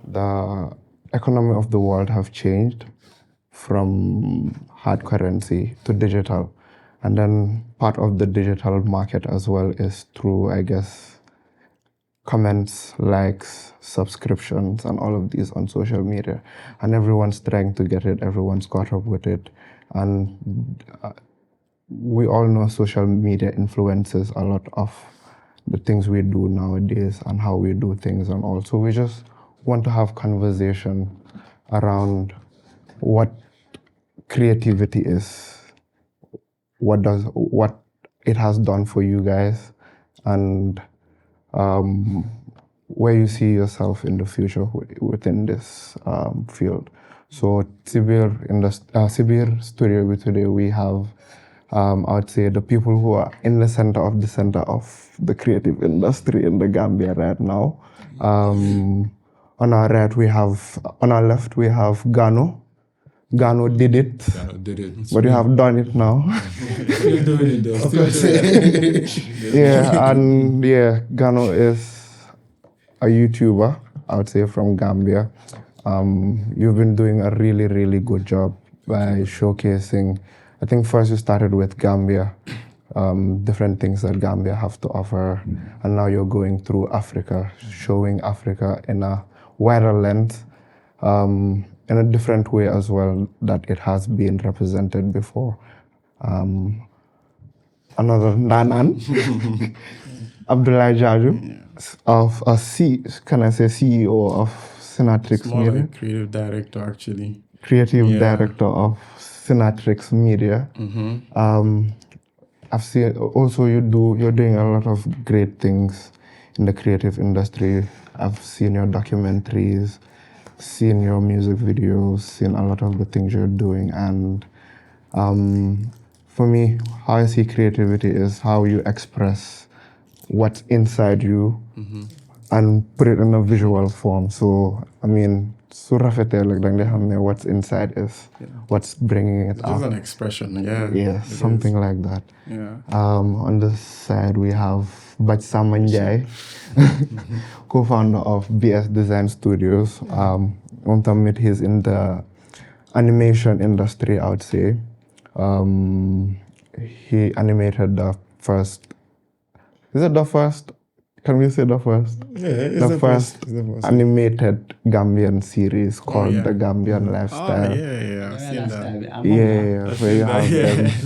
The economy of the world have changed from hard currency to digital. And then part of the digital market as well is through, I guess, comments, likes, subscriptions, and all of these on social media. And everyone's trying to get it, everyone's caught up with it. And we all know social media influences a lot of the things we do nowadays and how we do things. And also we just want to have conversation around what creativity is, what it has done for you guys, and where you see yourself in the future within this field. So Sibir Studio today we have I would say the people who are in the center of the creative industry in the Gambia right now. On our left we have Gano. Ganodidit. Ganodidit. But you have done it now. Still doing it though. Gano is a YouTuber, I would say, from Gambia. You've been doing a really, really good job by showcasing. I think first you started with Gambia, different things that Gambia have to offer, and now you're going through Africa, showing Africa in a wider lens, in a different way as well that it has been represented before. Another Nanan, Abdoulie Jarju, CEO of Cinatrix Media? Creative director, actually. Creative director of Cinatrix Media. I've seen also you're doing a lot of great things in the creative industry. I've seen your documentaries, seen your music videos, seen a lot of the things you're doing. And for me, how I see creativity is how you express what's inside you and put it in a visual form. So, I mean, what's inside is what's bringing it out. It's an expression, Yeah, something like that. Yeah. On this side, we have Samba, co-founder of BsDESIGN Studios. He's in the animation industry, I would say. He animated the first. Is it the first? Can we say the first? Yeah, it's the first animated Gambian series called The Gambian Lifestyle. Oh, yeah, I've seen that. Where you have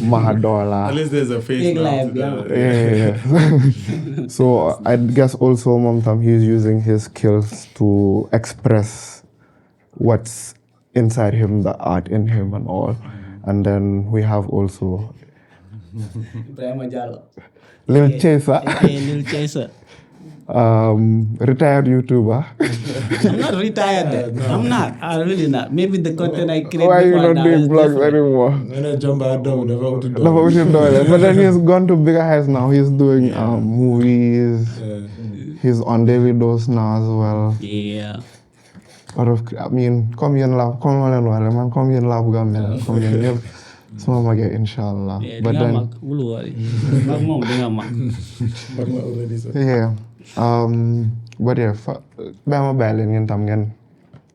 Mahadola. At least there's a face now to that. So I guess also he's using his skills to express what's inside him, the art in him and all. And then we have also Ibrahima Gano. Lil Chaser. Lil Chaser. Retired YouTuber. I'm not retired. No. I'm not. I'm really not. Maybe the content I create. Why are you not doing vlogs anymore? When I jump out down, But then he's gone to bigger heights now. He's doing movies. He's on Davido's now as well. Yeah. Come here and love Gambia. Come here. Small mage, inshallah. Yeah, but then Bama Balen ngeen tam ngeen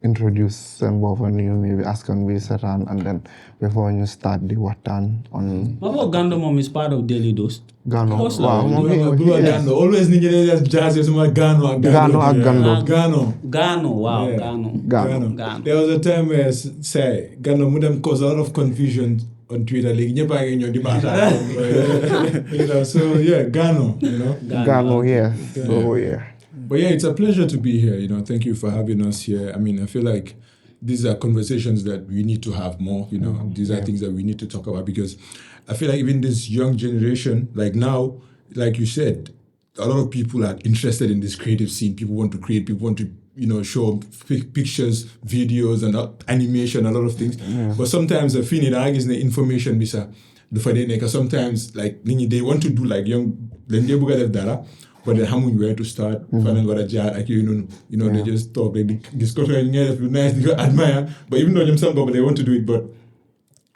introduce seen bopp ni maybe askan bi setan, and then before you start the waxtaan on Gando mom is part of Daily Dose. Gano. Wow, Gano. Always nigga just jazz is my Gano. Gano. Wow, yeah. Gano. There was a time where say Gano would cause a lot of confusion on Twitter. Like so yeah, Gano. Gano, yeah. So yeah. But yeah, it's a pleasure to be here. Thank you for having us here. I mean, I feel like these are conversations that we need to have more. These are things that we need to talk about, because I feel like even this young generation, like now, like you said, a lot of people are interested in this creative scene. People want to create. People want to, show pictures, videos, and animation, a lot of things. Yeah. But sometimes I feel is the information bisa the sometimes like they want to do like young data. But they haven't where to start. They just talk, they discuss, nice, they admire. But even though they want to do it, but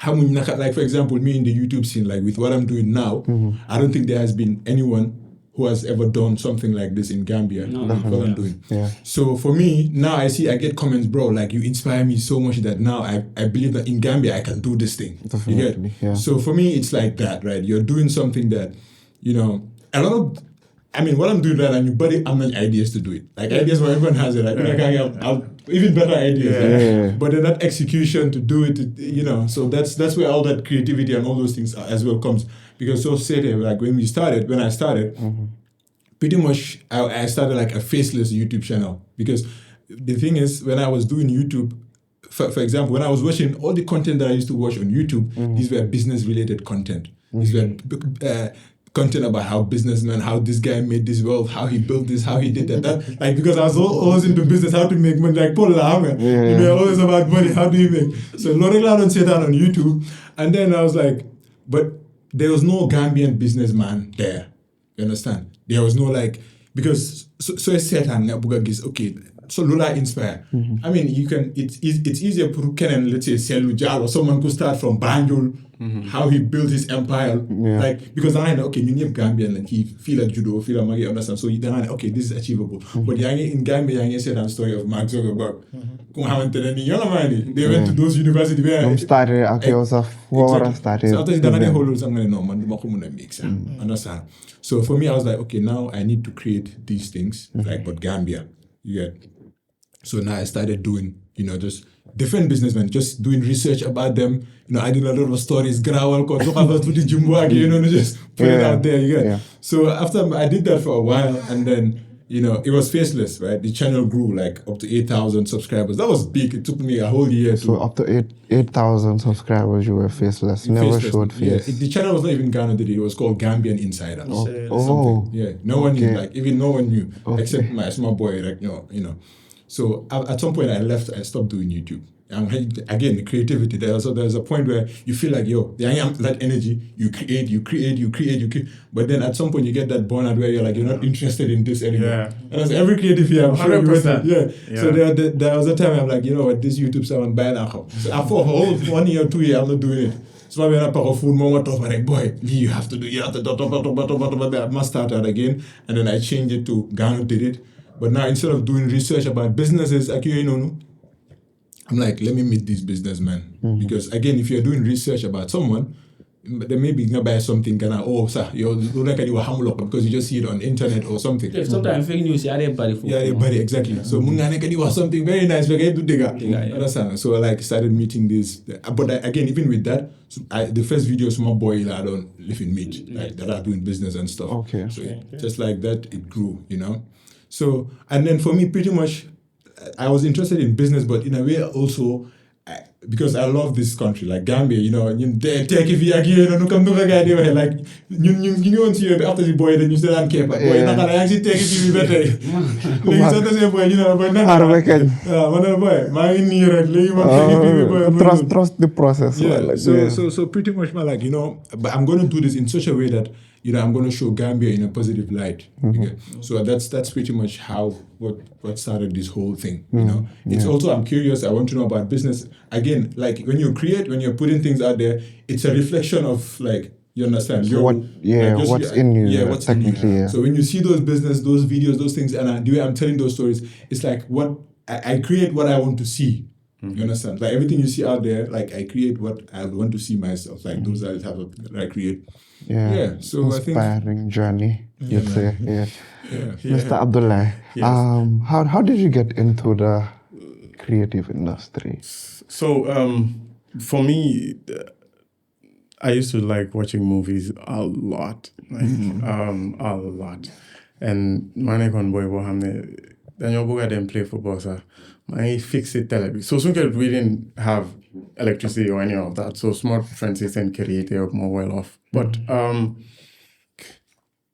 like for example, me in the YouTube scene, like with what I'm doing now, I don't think there has been anyone who has ever done something like this in Gambia. With what I'm doing. Yeah. So for me, now I get comments, bro, like you inspire me so much that now I believe that in Gambia I can do this thing. Definitely, yeah. So for me, it's like that, right? You're doing something that, a lot of, what I'm doing right now, buddy, I'm not ideas to do it. Like ideas where everyone has it, right? Like I have even better ideas, right? But then that execution to do it, so that's where all that creativity and all those things as well comes. Because so said, like when I started, pretty much I started like a faceless YouTube channel. Because the thing is, when I was doing YouTube, for example, when I was watching all the content that I used to watch on YouTube, these were business related content. These were content about how businessmen, how this guy made this wealth, how he built this, how he did that. Like, because I was always into business, how to make money, like Paul always about money, how do you make? So Lorela don't say that on YouTube. And then I was like, but there was no Gambian businessman there. You understand? There was no like, because so I said, okay, so Lula inspire. It's easier to can, let's say, Selu Jal or someone could start from Banjul, how he built his empire. Like, because I know, okay, you need Gambian, and he feel like judo, feel like Magi, understand. So then I know, okay, this is achievable. But in Gambia, I said that story of Mark Zuckerberg. They went to those universities where started started. So after that, understand. So for me, I was like, okay, now I need to create these things, like, but Gambia, you get. So now I started doing, just different businessmen, just doing research about them. I did a lot of stories, just put it out there, you get. So after I did that for a while, and then, it was faceless, right? The channel grew like up to 8,000 subscribers. That was big. It took me a whole year to... So up to 8,000 subscribers, you were faceless. Never showed face. Yeah. The channel was not even Ganodidit. It was called Gambian Insider. Oh. No one knew. Like, even no one knew. Except my small boy, like, So at some point I stopped doing YouTube. And again, the creativity, there's a point where you feel like, that energy, you create. But then at some point you get that burnout where you're like, you're not interested in this anymore. Yeah. And as every creative here, I'm sure you went through. So there was a time I'm like, you know what, this YouTube someone buy now. So after a whole 1 year, 2 years, I'm not doing it. So I'm not powerful moment of like, boy, you have to I must start that again. And then I changed it to Ganodidit. But now instead of doing research about businesses, I'm like, let me meet these businessmen. Because again, if you're doing research about someone, they may be going to buy something, you're like because you just see it on internet or something. Sometimes fake news, exactly. So was something very nice. Understand? So I like started meeting these. But again, even with that, the first videos my boy I don't live in meat, like that are doing business and stuff. Okay. So just like that, it grew, So, and then for me, pretty much, I was interested in business, but in a way also, because I love this country, like Gambia, take if you come to the like, you want to after the boy, then you still don't care, but boy, not gonna actually take it to be better. But trust the process. So pretty much, but I'm going to do this in such a way that, I'm going to show Gambia in a positive light. Okay? So that's pretty much what started this whole thing. It's also, I'm curious. I want to know about business. Again, like when you create, when you're putting things out there, it's a reflection of like, you understand? What's in you. Yeah, what's technically. Yeah. So when you see those business, those videos, those things, and the way I'm telling those stories, it's like what I create what I want to see. You understand? Like everything you see out there, like I create what I want to see myself. Like those are the type of that I create. So inspiring journey, you'd say. Mr. Abdoulie, how did you get into the creative industry? So for me, I used to like watching movies a lot, a lot. And my nekon boy bohamne, then you go and play football, sir. I fix it television. So we didn't have electricity or any of that. So smart Francis and creative more well off. But I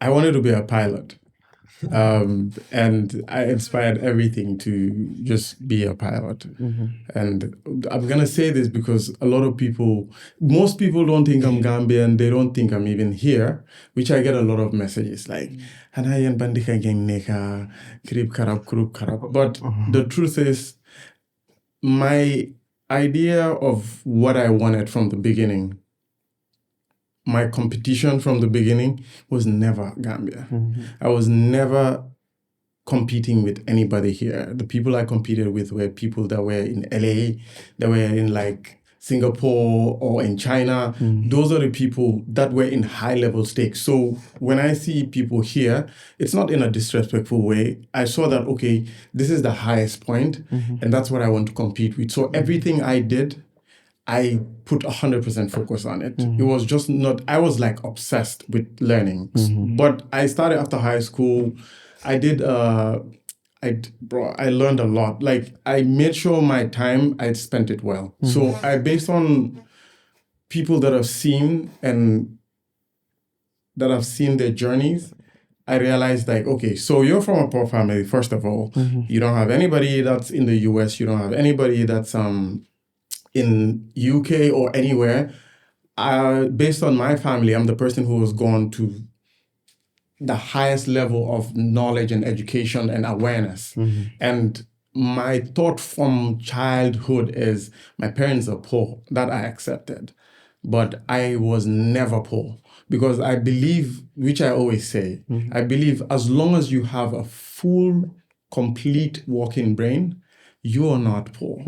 wanted to be a pilot. And I inspired everything to just be a pilot. And I'm going to say this because most people don't think I'm Gambian. They don't think I'm even here, which I get a lot of messages like, but the truth is, my idea of what I wanted from the beginning, my competition from the beginning was never Gambia. I was never competing with anybody here. The people I competed with were people that were in LA, that were in like Singapore or in China. Those are the people that were in high level stakes. So when I see people here, it's not in a disrespectful way. I saw that, okay, this is the highest point, and that's what I want to compete with. So everything I did, I put 100% focus on it. It was just not, I was like obsessed with learning. But I started after high school. I learned a lot. Like I made sure my time, I spent it well. So based on people that I've seen and that I've seen their journeys, I realized like, okay, so you're from a poor family, first of all. You don't have anybody that's in the US. You don't have anybody that's in UK or anywhere. Based on my family, I'm the person who has gone to the highest level of knowledge and education and awareness. And my thought from childhood is my parents are poor. That I accepted. But I was never poor because I believe, which I always say, I believe as long as you have a full, complete working brain, you are not poor.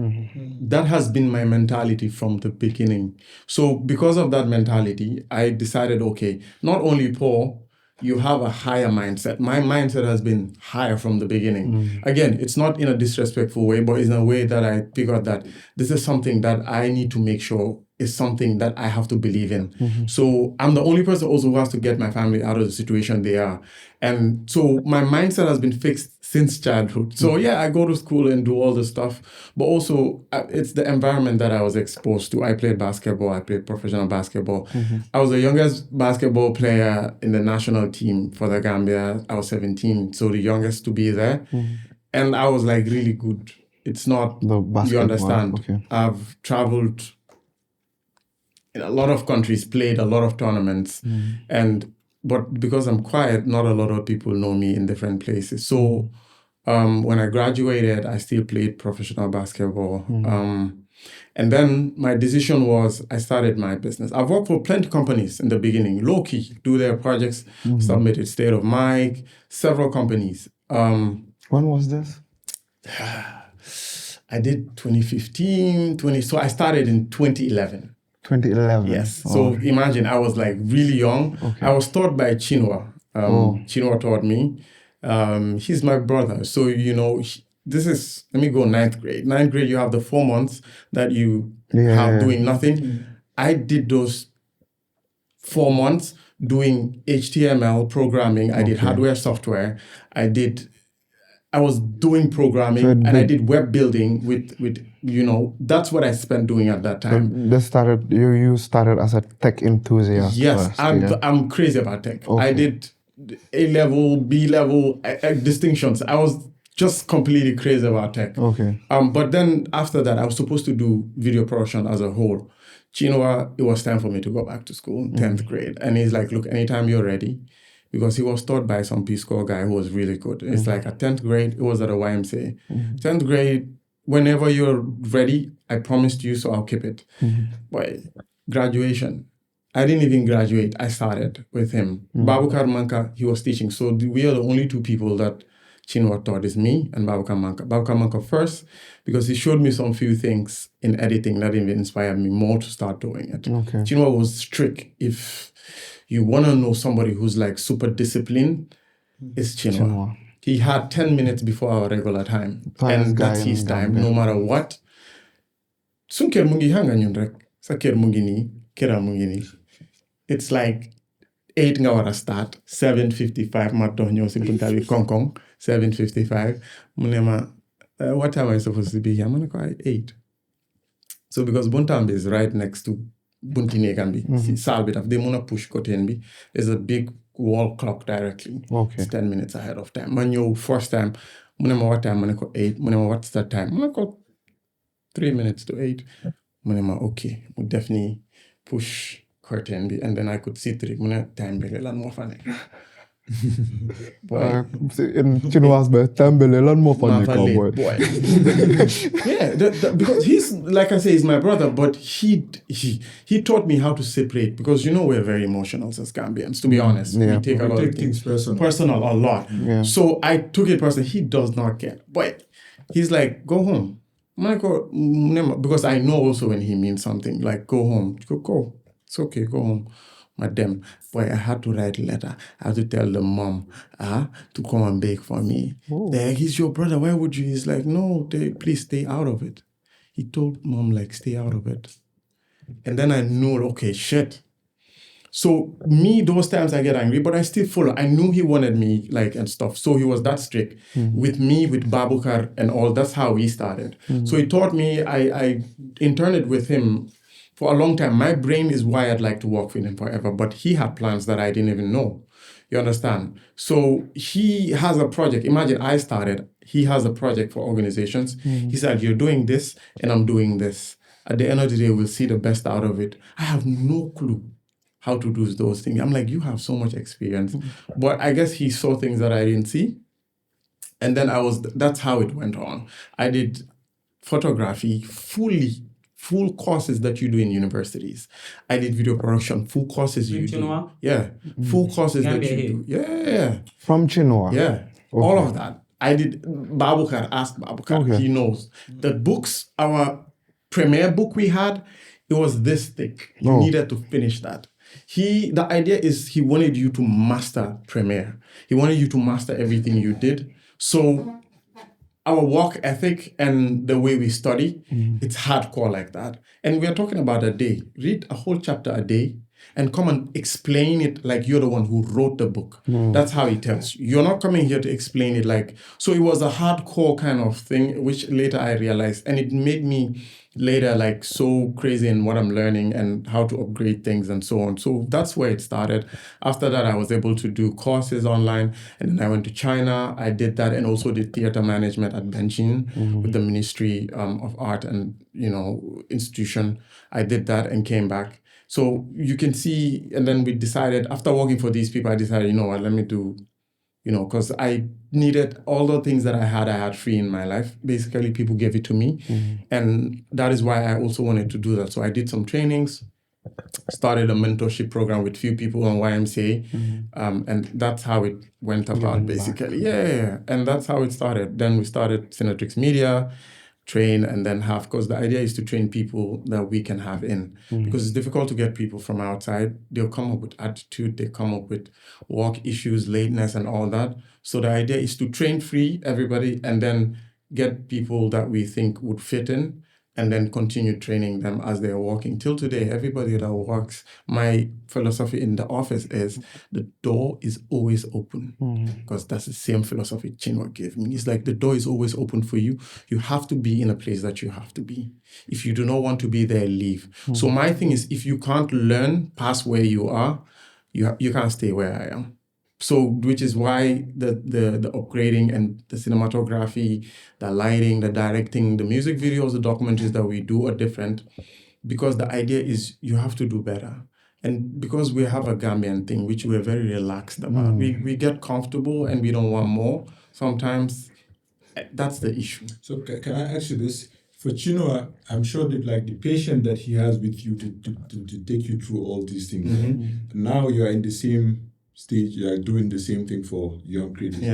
That has been my mentality from the beginning. So because of that mentality, I decided, okay, not only poor, you have a higher mindset. My mindset has been higher from the beginning. Again, it's not in a disrespectful way, but in a way that I figured that this is something that I need to make sure is something that I have to believe in. So I'm the only person also who has to get my family out of the situation they are. And so my mindset has been fixed since childhood. So yeah, I go to school and do all this stuff, but also it's the environment that I was exposed to. I played basketball. I played professional basketball. I was the youngest basketball player in the national team for the Gambia. I was 17, so the youngest to be there. And I was like really good. It's not, you understand. Okay. I've traveled in a lot of countries, played a lot of tournaments, but because I'm quiet, not a lot of people know me in different places. So when I graduated, I still played professional basketball. And then my decision was I started my business. I've worked for plenty of companies in the beginning, low-key, do their projects, submitted State of Mic, several companies. When was this? I did 2015, so I started in 2011. 2011. Yes. So imagine I was like really young. I was taught by Chinua. Chinua taught me. He's my brother. So, this is, let me go 9th grade. 9th grade, you have the 4 months that you have doing nothing. I did those 4 months doing HTML programming. I did hardware, software. I was doing programming and I did web building with that's what I spent doing at that time. You started as a tech enthusiast. Yes, first, I'm crazy about tech. I did A level, B level distinctions. I was just completely crazy about tech. Okay. But then after that, I was supposed to do video production as a whole. Chinua, it was time for me to go back to school, 10th grade. And he's like, look, anytime you're ready, because he was taught by some Peace Corps guy who was really good. It's like at 10th grade, it was at a YMCA. 10th grade, whenever you're ready, I promised you, so I'll keep it. But graduation, I didn't even graduate. I started with him. Babukar Manka, he was teaching. So we are the only two people that Chinua taught, is me and Babukar Manka. Babukar Manka first, because he showed me some few things in editing that even inspired me more to start doing it. Okay. Chinua was strict. If you want to know somebody who's like super disciplined, it's Chinua. He had 10 minutes before our regular time. And that's his time, no matter what. Sun ker mungi hanga ñun rek. Sa ker mungi ni, kera mungi ni. It's like 8 nga wara start, 7:55 ma dox ñëw si bunta bi konkong, 7:55. Mu ne ma, what time are you supposed to be here? I'm like, 8. So because buntam is right next to bunti negam bi, si saal bi daf, they muna push curtain bi. There's a big wall clock directly. Okay. It's 10 minutes ahead of time. Man ñëw first time, mu ne ma what time? Ma ne ko 8. Mu ne ma what's that time? Ma ne ko 3 minutes to 8. Mu ne ma okay, mu definitely push curtain bi, and then I could see through. Mu ne time bi lan mo fa nek. In Chinois, Tambele, lan mo fa nekk, boy. Yeah, because he's, like I say, he's my brother, but he taught me how to separate, because we're very emotional as Gambians, to be honest. Yeah. We take a lot of things personal a lot. Yeah. So I took it personal. He does not care. But he's like, go home. Michael, because I know also when he means something, like go home. Go. It's okay, go home. Madam, boy, I had to write a letter. I had to tell the mom to come and bake for me. He's your brother. Why would you? He's like, no, please stay out of it. He told mom, like, stay out of it. And then I knew, okay, shit. So me, those times I get angry, but I still follow. I knew he wanted me, like, and stuff. So he was that strict with me, with Babukar and all. That's how we started. So he taught me, I interned with him for a long time. My brain is wired like to work with him forever, but he had plans that I didn't even know. You understand? So he has a project. Imagine I started, he has a project for organizations. He said, you're doing this and I'm doing this. At the end of the day, we'll see the best out of it. I have no clue how to do those things. I'm like, you have so much experience. But I guess he saw things that I didn't see. And then that's how it went on. I did photography full courses that you do in universities. I did video production, full courses you do. Yeah, full courses that you do. Yeah. From Chinois? Yeah, Okay. all of that. I did Babukar, ask Babukar, he knows. The books, our premiere book we had, it was this thick. He needed to finish that. The idea is he wanted you to master Premiere. He wanted you to master everything you did. So our work ethic and the way we study, it's hardcore like that. And we are talking about a day. Read a whole chapter a day and come and explain it like you're the one who wrote the book. That's how he tells you. You're not coming here to explain it like... So it was a hardcore kind of thing, which later I realized. And it made me later like so crazy in what I'm learning and how to upgrade things and so on. So that's where it started. After that, I was able to do courses online. And then I went to China. I did that and also did theater management at Beijing with the Ministry of Art and, institution. I did that and came back. So you can see, and then we decided, after working for these people, I decided, you know what, let me do, because I needed all the things that I had free in my life. Basically, people gave it to me. And that is why I also wanted to do that. So I did some trainings, started a mentorship program with few people on YMCA. And that's how it went about, basically. Yeah. And that's how it started. Then we started Cinatrix Media, train and then have, because the idea is to train people that we can have in, because it's difficult to get people from outside. They'll come up with attitude, they come up with work issues, lateness and all that. So the idea is to train free everybody and then get people that we think would fit in and then continue training them as they're working. Till today, everybody that works, my philosophy in the office is the door is always open, because that's the same philosophy Chinua gave me. It's like the door is always open for you. You have to be in a place that you have to be. If you do not want to be there, leave. So my thing is, if you can't learn past where you are, you can't stay where I am. So, which is why the upgrading and the cinematography, the lighting, the directing, the music videos, the documentaries that we do are different, because the idea is you have to do better. And because we have a Gambian thing, which we're very relaxed about, we get comfortable and we don't want more. Sometimes that's the issue. So can I ask you this? For Chinua, I'm sure that like the patience that he has with you to take you through all these things. Now you're in the same stage, you're doing the same thing for young creators.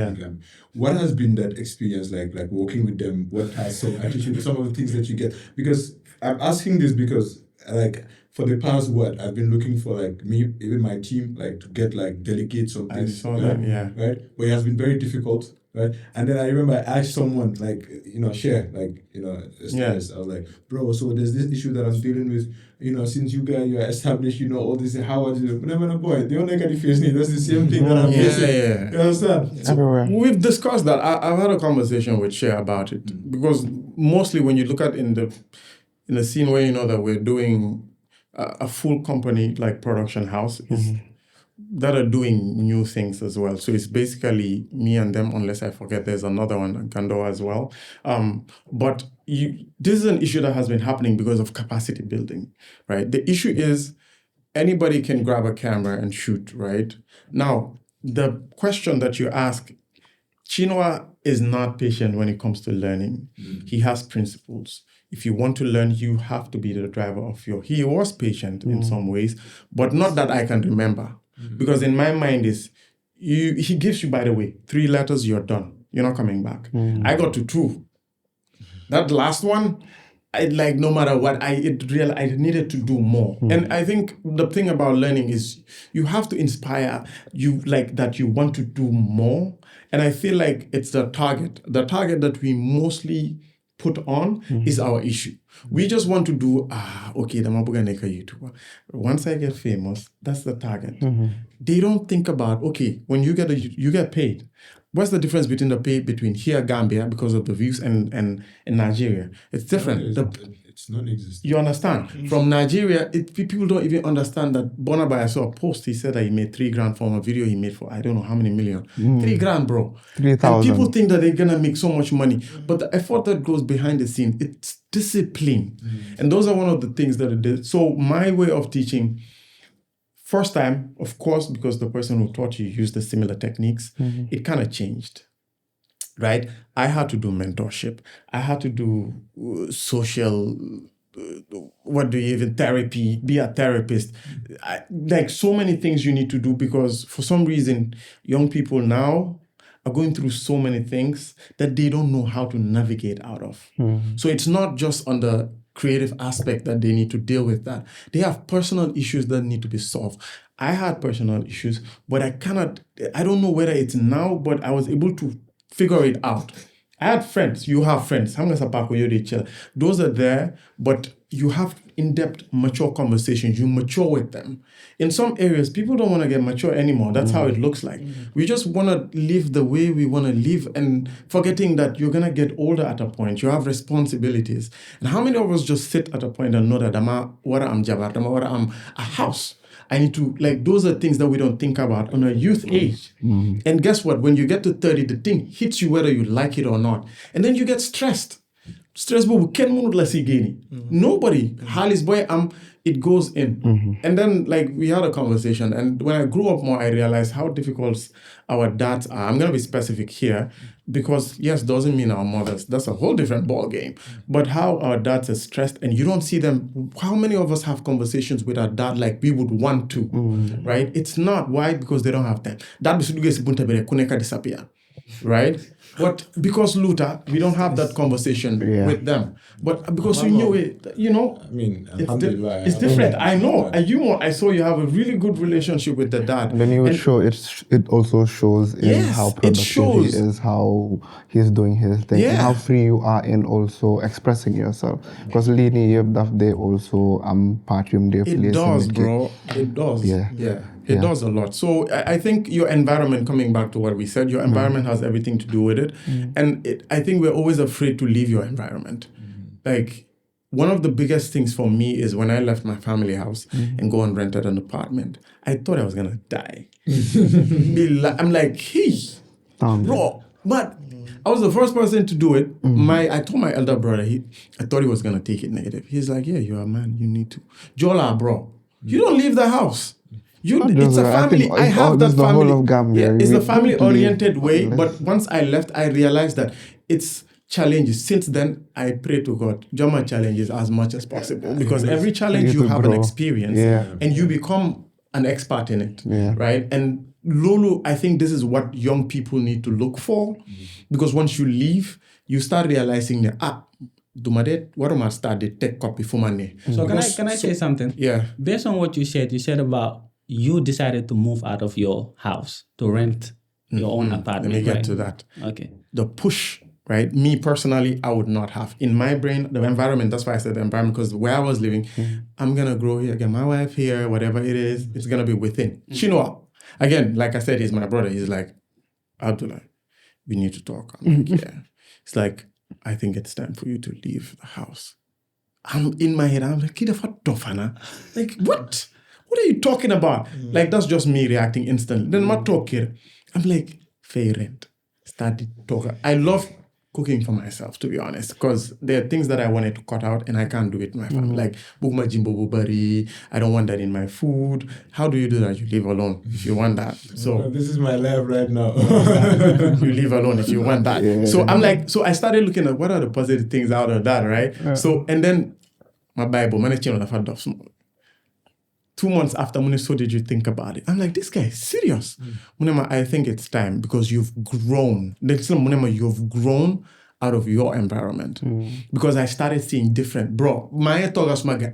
What has been that experience like working with them? What has some attitude, some of the things that you get? Because I'm asking this because like for the past I've been looking for like me, even my team, like to get like delegate some things. I saw that, right? But it has been very difficult. Right. And then I remember I asked someone share, I was like, bro, so there's this issue that I'm dealing with, since you guys, you're established, all this, how are you? No, boy, they only get the face need. That's the same thing that I'm facing. Yeah. You understand? Everywhere. We've discussed that. I've had a conversation with Cher about it, because mostly when you look at in the scene where that we're doing a full company like production house is that are doing new things as well. So it's basically me and them, unless I forget there's another one, Gando as well. But this is an issue that has been happening because of capacity building, right? The issue is anybody can grab a camera and shoot, right? Now, the question that you ask, Chinua is not patient when it comes to learning. He has principles. If you want to learn, you have to be the driver of your. He was patient in some ways, but not that I can remember. Because in my mind he gives you, by the way, 3 letters, you're done. You're not coming back. I got to 2. That last one, I like, no matter what, I needed to do more. And I think the thing about learning is you have to inspire you, like that you want to do more. And I feel like it's the target that we mostly put on is our issue. We just want to do, okay, the Mabuga Neka YouTuber. Once I get famous, that's the target. They don't think about, okay, when you get paid. What's the difference between the pay between here, Gambia, because of the views, and in Nigeria? It's different. It's non-existent. You understand? From Nigeria, people don't even understand that. Bonabai, I saw a post. He said that he made $3,000 from a video he made for I don't know how many million. $3,000, bro. 3,000. And people think that they're gonna make so much money, but the effort that goes behind the scene, it's discipline, and those are one of the things that it did. So my way of teaching. First time, of course, because the person who taught you used the similar techniques, it kind of changed, right? I had to do mentorship. I had to do social, therapy, be a therapist. Like so many things you need to do because for some reason, young people now are going through so many things that they don't know how to navigate out of. So it's not just on the creative aspect that they need to deal with that. They have personal issues that need to be solved. I had personal issues, but I don't know whether it's now, but I was able to figure it out. I had friends. You have friends. Those are there, but you have in-depth, mature conversations. You mature with them. In some areas, people don't want to get mature anymore. That's how it looks like. We just want to live the way we want to live and forgetting that you're going to get older at a point. You have responsibilities. And how many of us just sit at a point and know that I'm a house? I need to, like, those are things that we don't think about on a youth age. And guess what? When you get to 30, the thing hits you whether you like it or not. And then you get stressed. Nobody. Halis boy, it goes in. And then, like, we had a conversation. And when I grew up more, I realized how difficult our dads are. I'm going to be specific here because, yes, doesn't mean our mothers. That's a whole different ball game. But how our dads are stressed and you don't see them. How many of us have conversations with our dad like we would want to, right? It's not. Why? Because they don't have time. Dad disappear, right? But because Luther, we don't have that conversation with them. But because we knew it, I mean, it's different. I know. And I saw you have a really good relationship with the dad. And then you would show it also shows in how productive he is, how he's doing his thing, and how free you are in also expressing yourself. Because Lini they also partium they place. It does, bro. It does. Yeah. It does a lot. So I think your environment, coming back to what we said, your environment has everything to do with it. And I think we're always afraid to leave your environment. Like, one of the biggest things for me is when I left my family house and go and rented an apartment, I thought I was going to die. I'm like, hey, bro. But I was the first person to do it. I told my elder brother, I thought he was going to take it negative. He's like, yeah, you're a man. You need to. Jola, bro, you don't leave the house. It's a family. I have that family. The whole of Gambia. It's a family-oriented way. But once I left, I realized that it's challenges. Since then, I pray to God, Jama challenges as much as possible. Because every challenge you have an experience. And you become an expert in it. Right? And Lulu, I think this is what young people need to look for. Because once you leave, you start realizing that, what am I started tech copy for money. So can I say something? Yeah. Based on what you said about you decided to move out of your house to rent your own apartment. Let me get to that. Okay. The push, right? Me personally, I would not have. In my brain, the environment, that's why I said the environment, because where I was living, I'm going to grow here, get my wife here, whatever it is, it's going to be within. Chinua, again, like I said, he's my brother. He's like, Abdullah, we need to talk. I'm like, yeah. It's like, I think it's time for you to leave the house. I'm in my head, I'm like, like, what? What are you talking about? Like, that's just me reacting instantly. Then my talk here, I'm like, fair rent. Started talking. I love cooking for myself, to be honest, because there are things that I wanted to cut out and I can't do it in my family. Like, bugma jimbo bubari, I don't want that in my food. How do you do that? You live alone if you want that. So this is my life right now. you live alone if you want that. Yeah. So I'm like, so I started looking at what are the positive things out of that, right? So, and then my Bible, man, 2 months after, so did you think about it? I'm like, this guy is serious. I think it's time because you've grown. You've grown out of your environment. Because I started seeing different, bro.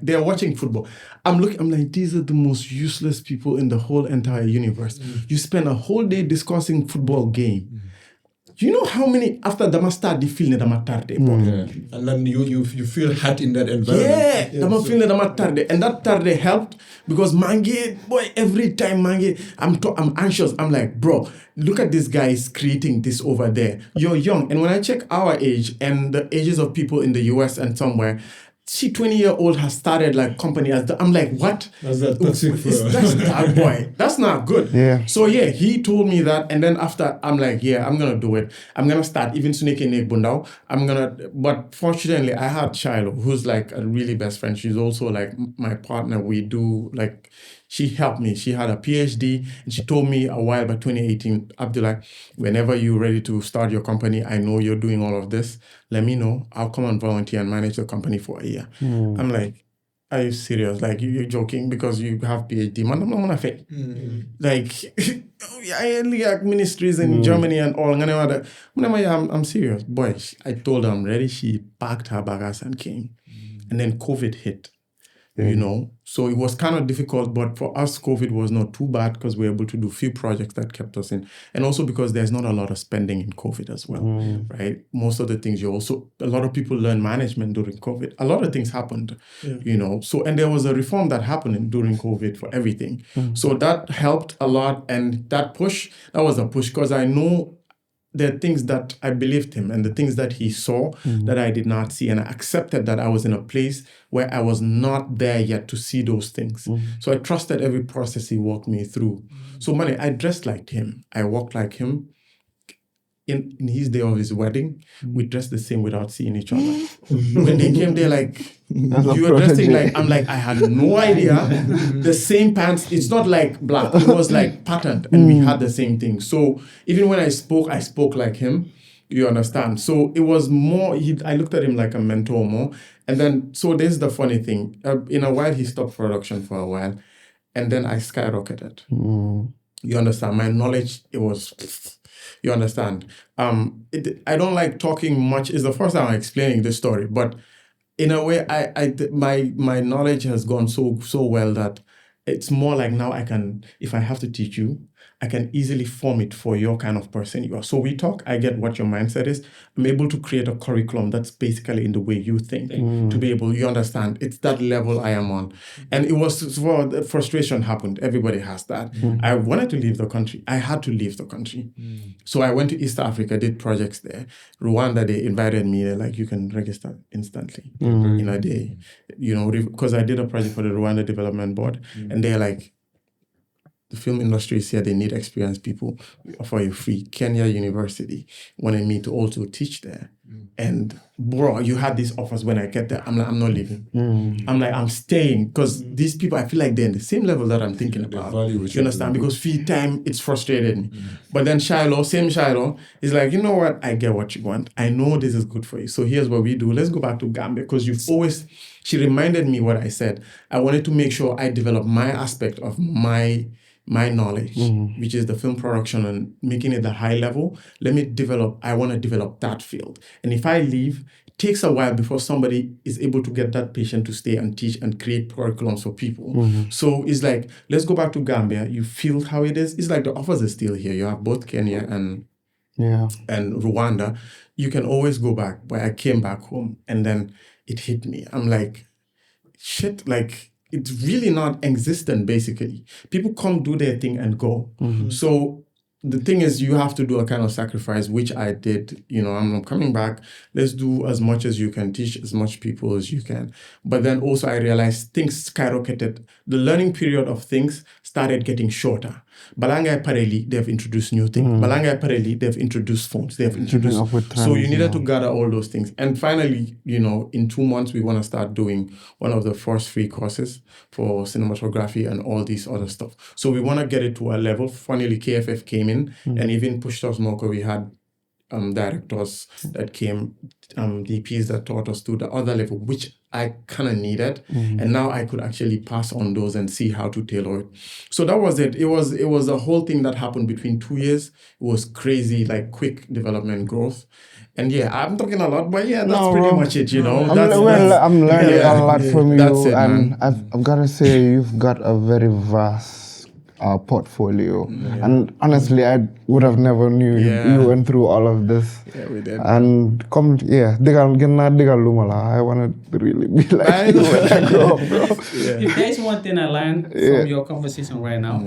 They're watching football. I'm like, these are the most useless people in the whole entire universe. You spend a whole day discussing football game. You know how many after Dama start the feeling Dama tarde, bro. And then you feel hot in that environment. Dama feeling Dama tarde, and that tarde helped because every time I'm anxious. I'm like, bro, look at this guy is creating this over there. You're young, and when I check our age and the ages of people in the US and somewhere, 20-year-old has started like company as I'm like, what? That's that toxic That's that boy. That's not good. Yeah. So he told me that, and then after I'm like, I'm gonna do it. I'm gonna start even Suneke Nek Bundao. But fortunately I had Shiloh, who's like a really best friend. She's also like my partner. We do like, she helped me. She had a PhD and she told me a while by 2018, Abdullah, whenever you're ready to start your company, I know you're doing all of this. Let me know. I'll come and volunteer and manage the company for a year. I'm like, are you serious? Like, you're joking because you have PhD. Man, I'm not gonna fake. Like, I only have ministries in Germany and all. I'm serious. Boy, I told her I'm ready. She packed her bags and came. And then COVID hit. You know, so it was kind of difficult, but for us, COVID was not too bad because we were able to do a few projects that kept us in. And also because there's not a lot of spending in COVID as well, right? Most of the things a lot of people learn management during COVID. A lot of things happened, you know. So, and there was a reform that happened during COVID for everything. So that helped a lot. And that was a push because I know there are things that I believed him and the things that he saw that I did not see. And I accepted that I was in a place where I was not there yet to see those things. So I trusted every process he walked me through. So, I dressed like him. I walked like him. In his day of his wedding, we dressed the same without seeing each other. When they came there, like, you were dressing like, I'm like, I had no idea. The same pants, it's not like black. It was like patterned and we had the same thing. So even when I spoke like him, you understand? So it was more, I looked at him like a mentor more. And then, so this is the funny thing. In a while, he stopped production for a while. And then I skyrocketed. You understand? My knowledge, it was... You understand? I don't like talking much. It's the first time I'm explaining this story, but in a way, my knowledge has gone so well that it's more like now I can, if I have to teach you, I can easily form it for your kind of person you are. So we talk, I get what your mindset is. I'm able to create a curriculum that's basically in the way you think to be able, you understand, it's that level I am on. And it was, the frustration happened. Everybody has that. I wanted to leave the country. I had to leave the country. So I went to East Africa, did projects there. Rwanda, they invited me. They're like, you can register instantly in a day. You know, because I did a project for the Rwanda Development Board. And they're like, the film industry is here, they need experienced people. We offer you free. Kenya University wanted me to also teach there. And bro, you had these offers when I get there. I'm like, I'm not leaving. I'm like, I'm staying because these people, I feel like they're in the same level that I'm thinking about. You understand? Because free time, it's frustrated me. But then Shiloh, is like, you know what? I get what you want. I know this is good for you. So here's what we do. Let's go back to Gambia because she reminded me what I said. I wanted to make sure I develop my aspect of my knowledge, which is the film production and making it the high level. I want to develop that field. And if I leave, it takes a while before somebody is able to get that patient to stay and teach and create curriculums for people. So it's like, let's go back to Gambia. You feel how it is. It's like the offers are still here. You have both Kenya and Rwanda. You can always go back. But I came back home and then it hit me. I'm like, shit, like, it's really not existent, basically. People come do their thing and go. So the thing is, you have to do a kind of sacrifice, which I did. You know, I'm coming back. Let's do as much as you can, teach as much people as you can. But then also I realized things skyrocketed. The learning period of things started getting shorter. Balanga Parelli, they've introduced new things. Balanga Parelli, they've introduced phones. They've introduced. up with So you trends, needed to gather all those things. And finally, in 2 months, we want to start doing one of the first free courses for cinematography and all these other stuff. So we want to get it to a level. Funnily, KFF came in and even pushed us more because we had directors that came, DPs that taught us to the other level, which I kind of needed. And now I could actually pass on those and see how to tailor it. So that was it. It was a whole thing that happened between 2 years. It was crazy, like quick development growth. And yeah, I'm talking a lot, but yeah, that's pretty much it, I'm learning a lot from you. That's it, and man. I've got to say, you've got a very vast portfolio. And honestly, I would have never knew you went through all of this. Yeah, we did. And I want to really be like you when I grow up, bro. If there's one thing I learned from your conversation right now,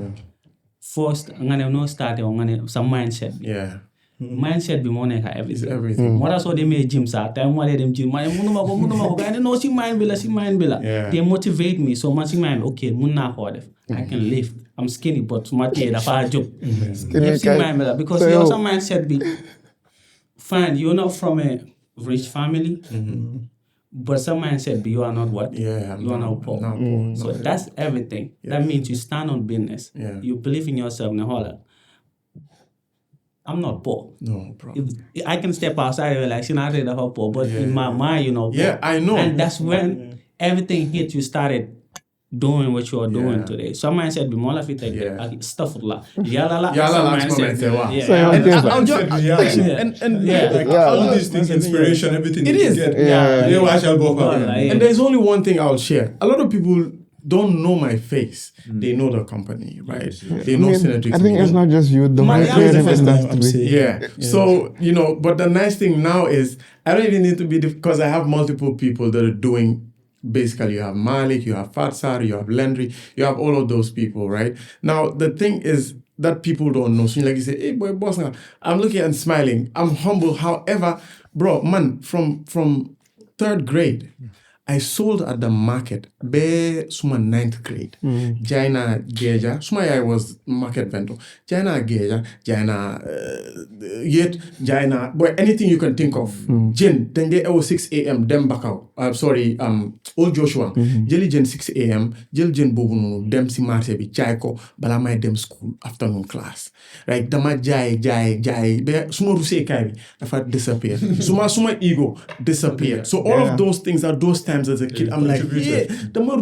first, I'm going to start with some mindset. Yeah. Mindset be more than everything. Everything. What else they make gyms at time? What them gym? I know see mind bila. Yeah. They motivate me so much. Mind okay, munna hard. I can lift. I'm skinny, but my the far job. Because So, you also mindset be fine. You're not from a rich family, but some mindset be you are not what? Yeah, you are not poor. So that's everything. That means you stand on business. Yeah. You believe in yourself. I'm not poor. No, bro. If I can step outside and like, I did a poor, but in my mind, Yeah, I know. And that's when everything hit. You started doing what you are doing today. Some mindset be more like it stuff la. Yala all these things, inspiration, everything. It is. And And there's only one thing I'll share. A lot of people don't know my face. They know the company, right? They know Cinatrix. I think it's not just you, the creative industry. Yeah. So, but the nice thing now is I don't even need to be, because I have multiple people that are doing, basically you have Malik, you have Fatsar, you have Landry, you have all of those people, right? Now, the thing is that people don't know. So like you say, hey boy, boss, now I'm looking and smiling. I'm humble. However, bro, man, from 3rd grade, I sold at the market be suma 9th grade. Jaina Geja, suma I was market vendor. Jaina Geja, Jaina yet Jaina, boy, anything you can think of. Jen, then they 6 a.m. dem bakau. Old Joshua. Jelly Jen 6 a.m. Jel Jen Bobunu, dem si marse bi chaiko, bala my dem school afternoon class. Right? Dama jai, be suma ruse kai, dafa disappear. Suma ego disappear. So all of those things are those times as a kid. I'm like, yeah, the more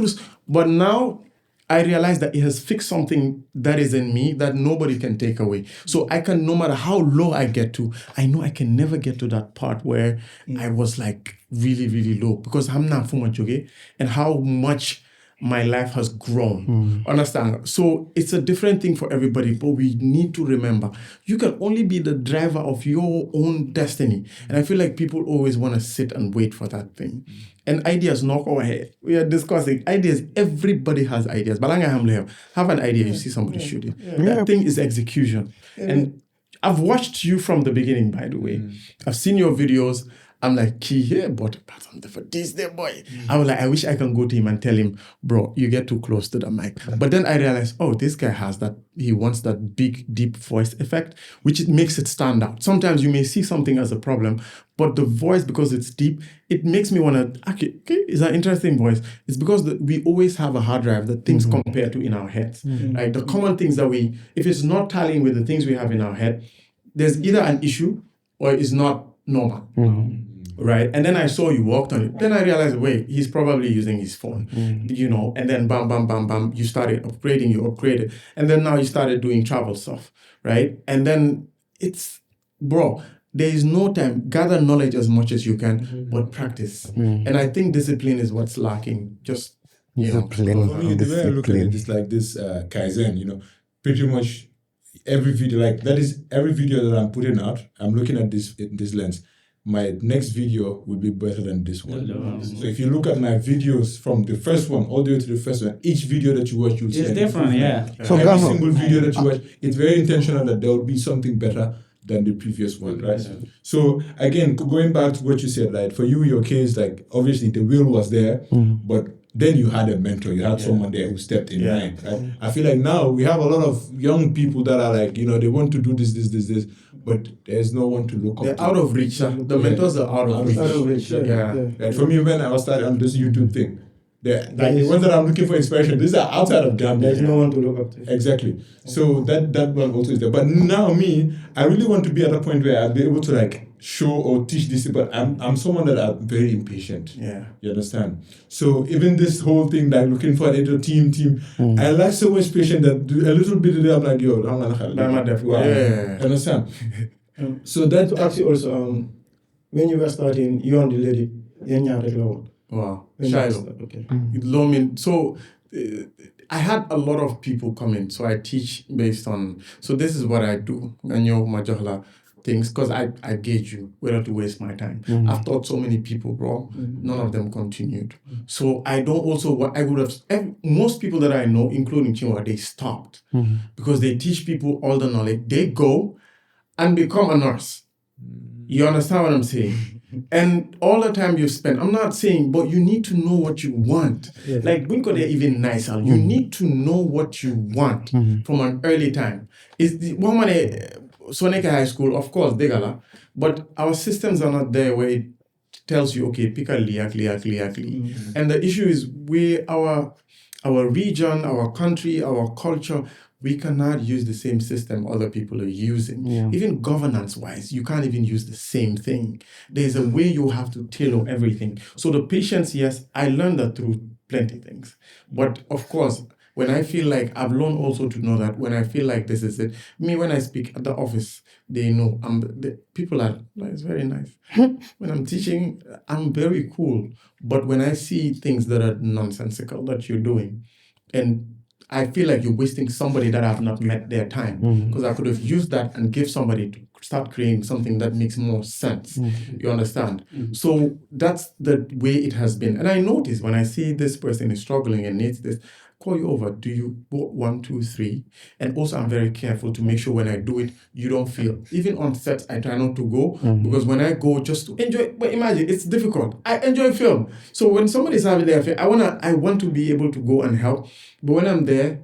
but now I realize that it has fixed something that is in me that nobody can take away. So I can, no matter how low I get to, I know I can never get to that part where I was like really, really low because I'm not for much, okay? And how much my life has grown. Understand? So it's a different thing for everybody, but we need to remember you can only be the driver of your own destiny. And I feel like people always want to sit and wait for that thing. And ideas knock our head. We are discussing ideas. Everybody has ideas. Balanga Hamle have an idea, you see somebody shoot it. That thing is execution. And I've watched you from the beginning, by the way. I've seen your videos. I'm like, key here, but for this day, boy. I was like, I wish I can go to him and tell him, bro, you get too close to the mic. But then I realized, oh, this guy has that, he wants that big, deep voice effect, which it makes it stand out. Sometimes you may see something as a problem, but the voice, because it's deep, it makes me want to, okay, it's an interesting voice. It's because we always have a hard drive that things compare to in our heads. Right? The common things that if it's not tallying with the things we have in our head, there's either an issue or it's not normal. Right? And then I saw you walked on it. Then I realized, wait, he's probably using his phone, and then bam, bam, bam, bam, you started upgrading, you upgraded. And then now you started doing travel stuff, right? And then bro, there is no time. Gather knowledge as much as you can, but practice. And I think discipline is what's lacking. Just, Discipline. For me, the way I look at it is like this Kaizen, pretty much every video, every video that I'm putting out, I'm looking at this lens. My next video will be better than this one. So if you look at my videos from the first one all the way to the first one, each video that you watch, you'll see it's different, So every single video that you watch, it's very intentional that there will be something better than the previous one, right? So again, going back to what you said, right? For you, your case, like obviously the will was there, but then you had a mentor, you had someone there who stepped in line, right? I feel like now we have a lot of young people that are like, they want to do this, but there's no one to look up They're to. out of reach. The mentors are out of reach. Out of reach, Right? For me, when I was starting on this YouTube thing, the ones that I'm looking for inspiration, these are outside of Gambia. There's no one to look up to. Exactly. So that one also is there. But now I really want to be at a point where I'll be able to like show or teach this, but I'm someone that I'm very impatient. Yeah. You understand? So even this whole thing, like looking for a little team, I like so much patience that a little bit of it, I'm like, yo, Yeah. Understand? So that To ask you also, when you were starting, you and the lady, Wow. when you Shiloh. started, okay. So I had a lot of people come in. So I teach based on, so this is what I do. And Majohla things, because I gauge you whether to waste my time. I've taught so many people, bro. None of them continued. So I don't also, what I would have, most people that I know, including Chinua, they stopped because they teach people all the knowledge. They go and become a nurse. You understand what I'm saying? And all the time you spend, I'm not saying, but you need to know what you want. Yes. Like, Bunko, they're even nicer. You need to know what you want from an early time. Is the one Sonica High School, of course, Degala, but our systems are not there where it tells you, okay, pick a liakli. And the issue is our region, our country, our culture, we cannot use the same system other people are using. Even governance-wise, you can't even use the same thing. There's a way you have to tailor everything. So the patience, yes, I learned that through plenty of things. But of course, when I feel like, I've learned also to know that when I feel like this is it, when I speak at the office, they know, people are, it's very nice. When I'm teaching, I'm very cool. But when I see things that are nonsensical that you're doing, and I feel like you're wasting somebody that have not met their time, because I could have used that and give somebody to start creating something that makes more sense. You understand? So that's the way it has been. And I notice when I see this person is struggling and needs this, call you over. Do you go 1, 2, 3? And also I'm very careful to make sure when I do it, you don't feel, even on sets, I try not to go because when I go just to enjoy, but imagine it's difficult. I enjoy film. So when somebody's having their film, I want to be able to go and help. But when I'm there,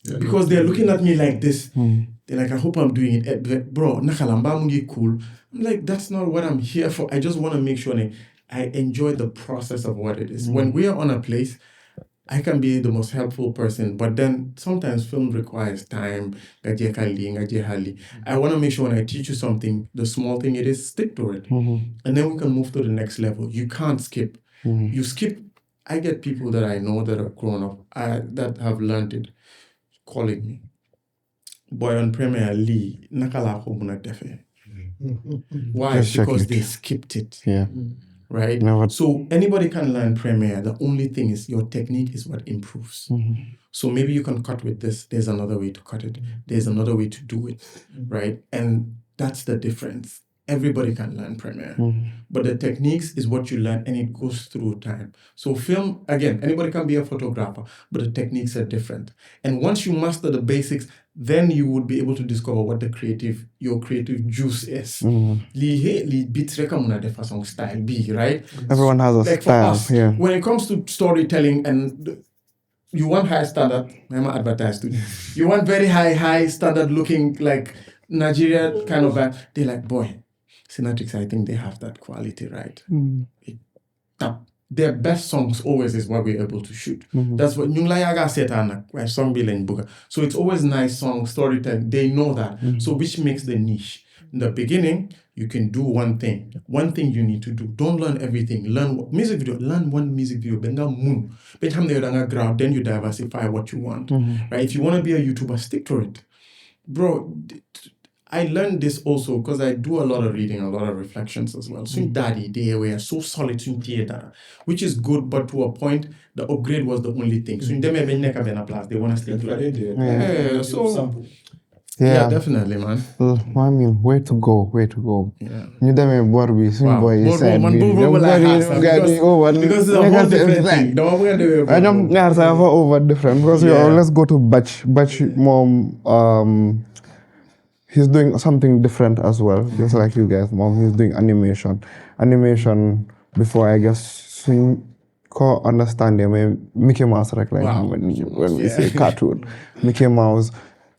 because they're looking at me like this, they're like, I hope I'm doing it. Bro, nakalamba mungi cool. I'm like, that's not what I'm here for. I just want to make sure I enjoy the process of what it is. When we are on a place, I can be the most helpful person, but then sometimes film requires time. I want to make sure when I teach you something, the small thing it is, stick to it. And then we can move to the next level. You can't skip. You skip. I get people that I know that are grown up, that have learned it, calling me. Boy, on Premier League, nakala ko muna defe. Why? Just check Because it. they skipped it. Yeah. Right? Never. So anybody can learn Premiere. The only thing is your technique is what improves. So maybe you can cut with this. There's another way to cut it. There's another way to do it. Right? And that's the difference. Everybody can learn Premiere. But the techniques is what you learn and it goes through time. So film, again, anybody can be a photographer, but the techniques are different. And once you master the basics, then you would be able to discover what your creative juice is. Li beats rekamuna de façon style B, right? Everyone has a Like style. for us, Yeah. when it comes to storytelling and you want high standard, I'm advertised to. You want very high standard looking like Nigeria kind of vibe. They're like, boy, Cinatrix, I think they have that quality, right? Their best songs always is what we're able to shoot. That's what Nyunglayaga said, where song bilang buga. So it's always nice song storytelling. They know that. So which makes the niche. In the beginning, you can do one thing. One thing you need to do. Don't learn everything. Learn music video. Learn one music video. Benga moon. Then you diversify what you want. Right? If you want to be a YouTuber, stick to it. Bro, I learned this also because I do a lot of reading, a lot of reflections as well. So daddy, they were so solid in theater, which is good, but to a point, the upgrade was the only thing. So in them, they want to stay to it. Yeah, so yeah, definitely, man. I mean, way to go. Yeah. You dame Borby, some boy said. Because it's a whole different thing. I don't have over different because let's go to Batch Mom. He's doing something different as well, just like you guys, Mom. He's doing animation. Before, I guess, swing ko understand when Mickey Mouse when we say cartoon. Mickey Mouse,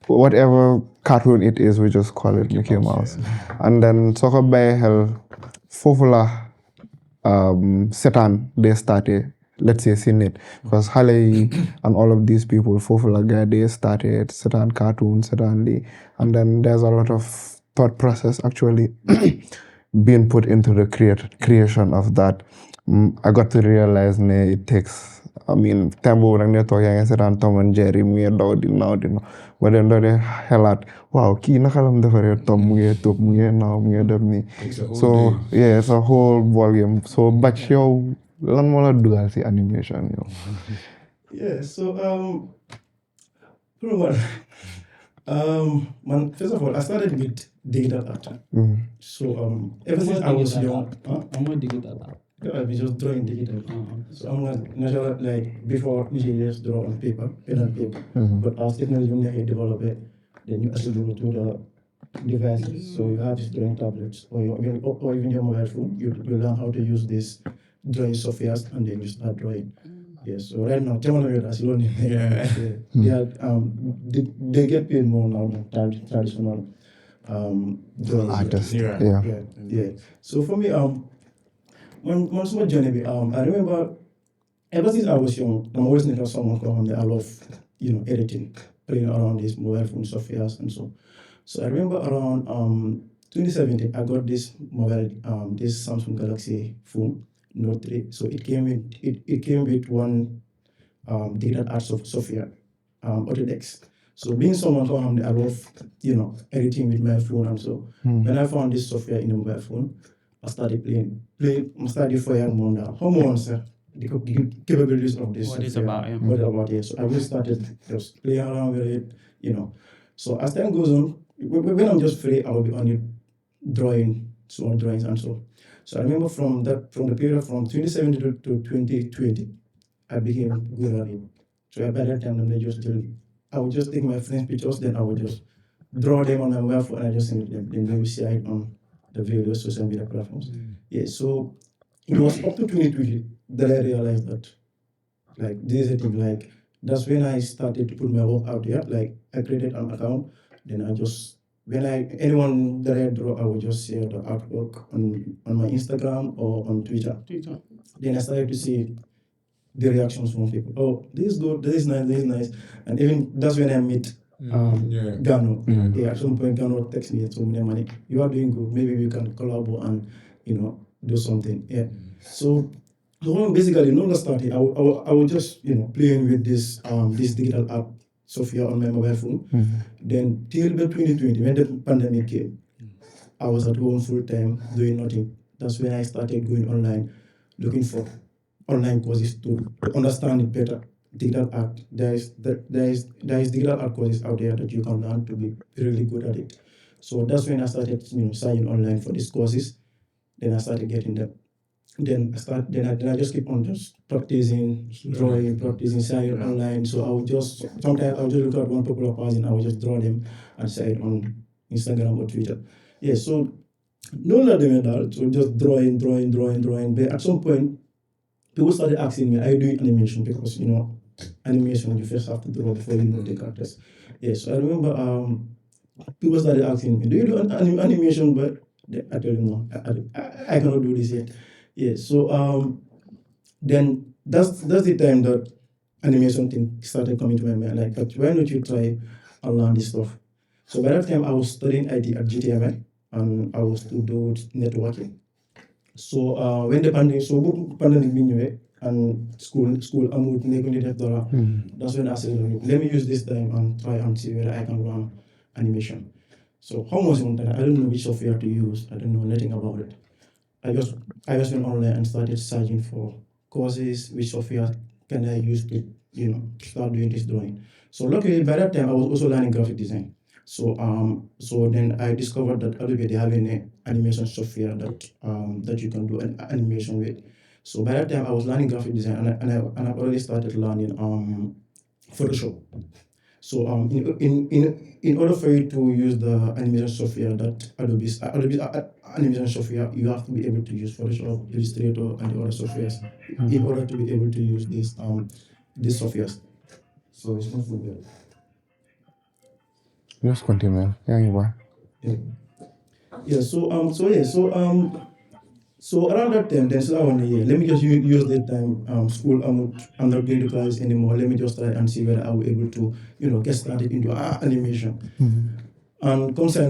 whatever cartoon it is, we just call it Mickey Mouse. And then soko baye hell fofula Satan they started, let's say Sinet, because Haley and all of these people fofula guy they started Satan cartoon, Satan Lee, and then there's a lot of thought process actually being put into the creation of that. I got to realize it takes, time boobu nag ne toog yaa ngi seetaan Tom and Jerry mu ngi daw di naaw ba dem doo dee xelaat waaw kii naka la mu defaree Tom mu ngi toog mu ngi naaw mu ngi def nii so yeah it's a whole volume so Bac yow lan moo la dugal si animation yow. Yeah, so man, first of all, I started with digital art. So ever since I was young, I'm not digital art. I was just drawing digital. So I'm not natural like before you just draw on paper, pen and paper. But as technology when you develop it, then you assemble it to the devices. So you have these drawing tablets or even your mobile phone. You learn how to use this drawing softwares and then you start drawing. Yes, so right now, they get paid more now than traditional drawing Artists. Yeah. So for me, one small journey. I remember ever since I was young, I'm always needed someone come that I love, editing, playing around these mobile phone softwares and so. So I remember around 2017, I got this this Samsung Galaxy phone. Note 3. So it came with one digital art software, Autodesk. So being someone who I love, editing with my phone and so. When I found this software in the mobile phone, I started playing. I started for young more now. How more sir? The capabilities of this. What it's about, yeah. What about it? So I just started just playing around with it, So as time goes on, when I'm just free, I will be on it drawing small drawings and so. So I remember from the period from 2017 to 2020, I became good at it. So by that time, I would just take my friends' pictures, then I would just draw them on my mobile phone and I just send them. Then we see it on the various social media platforms. Yeah, so it was up to 2020 that I realized that, like, this is a thing, that's when I started to put my work out there. Like, I created an account, then I just, anyone that I draw, I would just share the artwork on my Instagram or on Twitter. Then I started to see the reactions from people. Oh, this is good, this is nice. And even that's when I meet Gano. Yeah, at some point Gano texts me and told me, money, you are doing good, maybe we can collaborate and do something. Yeah. So basically not started. I was just playing with this digital app software on my mobile phone. Then till 2020, when the pandemic came, I was at home full time doing nothing. That's when I started going online, looking for online courses to understand it better. Digital art. There is digital art courses out there that you can learn to be really good at it. So that's when I started signing online for these courses. Then I started getting them. Then I just keep on just practicing drawing, practicing signing online. So sometimes I would just look at one popular person, I would just draw them and say it on Instagram or Twitter. Yeah, so no let them at all. So just drawing. But at some point, people started asking me, are you doing animation? Because animation you first have to draw before you know the characters. Yeah, so I remember people started asking me, do you do animation? But I told them no, I cannot do this yet. Yeah, so then that's the time that animation thing started coming to my mind. Like, but why don't you try and learn this stuff? So by that time, I was studying IT at GTMI and I was to do networking. So when the pandemic began and school amout nekuni def dara, that's when I said, let me use this time and try and see whether I can learn animation. So how much on that? I don't know which software to use. I don't know nothing about it. I just went online and started searching for courses, which software can I use to start doing this drawing. So luckily by that time I was also learning graphic design. So then I discovered that Adobe they have an animation software that you can do an animation with. So by that time I was learning graphic design and I already started learning Photoshop. So in order for you to use the animation software that Adobe's animation software, you have to be able to use Photoshop, Illustrator, and the other softwares in order to be able to use these softwares. So it's not so good. Just continue. Yeah, you are. Yeah. So around that time, then so I want to let me just use that time. School, I'm not going to class anymore. Let me just try and see whether I will able to, get started into animation. And come say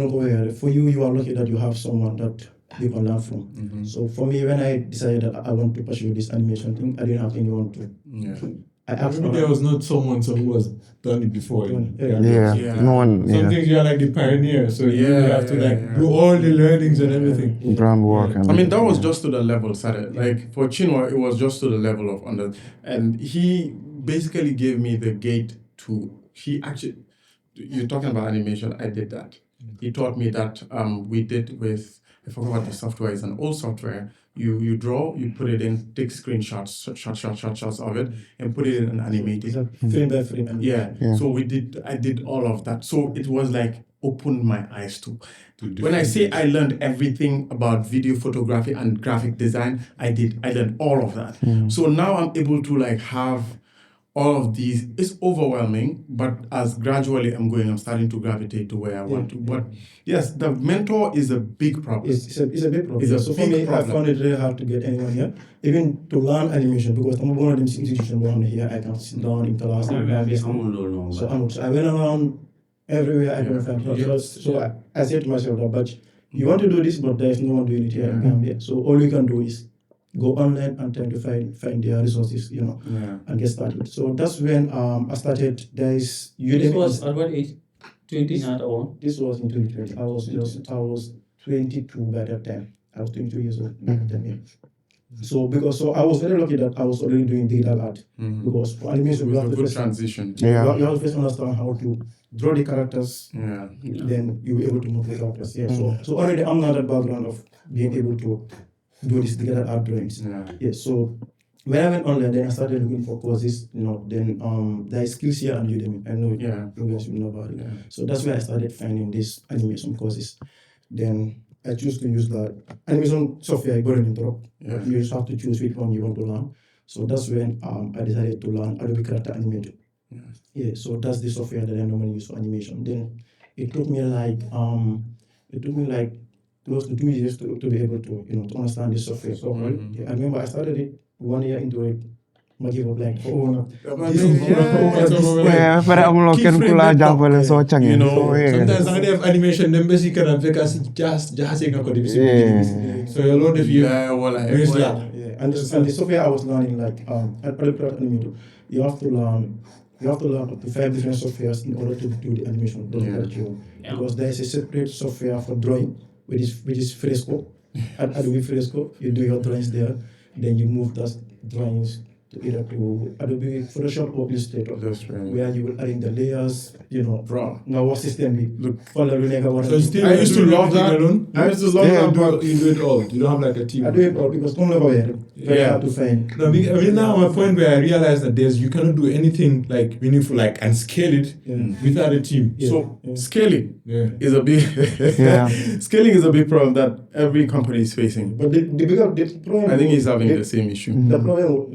for you are lucky that you have someone that you can learn from. So for me, when I decided that I want to pursue this animation thing, I didn't have anyone to. Yeah. I asked there was not someone who has done it before. No one. Some things you're like the pioneer, so you have to do all the learnings and everything. Groundwork. I mean, that was just to the level, like for Chinua, it was just to the level of and he basically gave me the gate to. He actually, you're talking about animation. I did that. He taught me that we did with. I forgot what the software is. An old software. You draw, you put it in, take shots of it, and put it in an animated. Frame by frame. Yeah. So I did all of that. So it was like opened my eyes to when I say I learned everything about video photography and graphic design, I learned all of that. So now I'm able to like have all of these. It's overwhelming, but as gradually I'm starting to gravitate to where I want to. But yes, the mentor is a big problem. It's a big problem. So for me, I found it really hard to get anyone here, even to learn animation, because I'm one of them institutions around here. I can sit down in class. So I went around everywhere I can find. So I said to myself, but you want to do this, but there's no one doing it here in Gambia. So all you can do is go online and try to find their resources, and get started. So that's when I started. There is Udemy. This was at what age? 20 not old. This was in 2020. I was 22 by that time. I was 22 years old by that time. So I was very lucky that I was already doing digital art, because for animation you have to transition. You have to first understand how to draw the characters. Then you'll be able to move the characters. So already I'm not that background of being able to do this digital art drawings. So when I went online, then I started looking for courses. Then there is skills here on Udemy. I know you guys will know about it. So that's where I started finding these animation courses. Then I choose to use the animation software. I got an intro. You just have to choose which one you want to learn. So that's when I decided to learn Adobe Character Animator. So that's the software that I normally use for animation. Then it took me like close to 2 years to be able to to understand this software. So I remember I started it 1 year into it. I give up like but I'm not going to jump so changing. Sometimes I have animation. Then basically can have just so a lot of you and the software I was learning like Animator, you have to learn up to 5 different softwares in order to do the animation. Because there is a separate software for drawing, which is Fresco. At Adobe Fresco, you do your drawings there, then you move those drawings to either to Adobe Photoshop or Illustrator, where you will add in the layers, now what system I used to love that. I used to love that. You do it all. You don't have like a team. I do it all because don't know very hard to find. No, now I'm at a point where I realize that you cannot do anything like meaningful and scale it without a team. So scaling is a big scaling is a big problem that every company is facing. But the problem, I think he's having the same issue. The problem,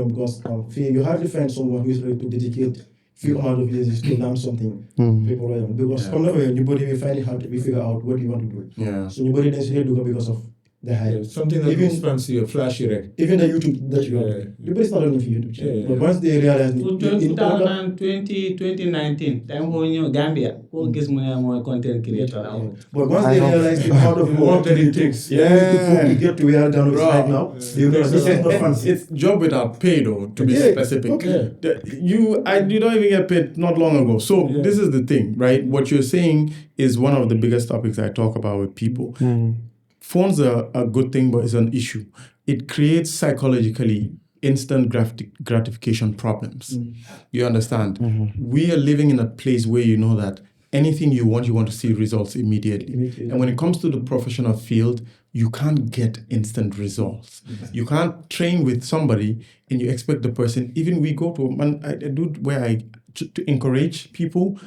because you have to find someone who is ready to dedicate few amount of years to learn something. Because nobody will find it hard to figure out what you want to do. So nobody necessarily do it because of the hype. Something that is fancy or flashy, right? Even the YouTube that you have. People started with YouTube channel. But once they realize in 2020, 2019, time when Gambia, who gives me more content creator. But once they realize the part of work that it takes, to get to where Gano is right now, it's job without pay though, to be specific. You don't even get paid not long ago. So this is the thing, right? What you're saying is one of the biggest topics I talk about with people. Phones are a good thing, but it's an issue. It creates psychologically instant gratification problems. You understand? We are living in a place where you know that anything you want to see results immediately. And when it comes to the professional field, you can't get instant results. You can't train with somebody and you expect the person, even we go to, I do where I to encourage people,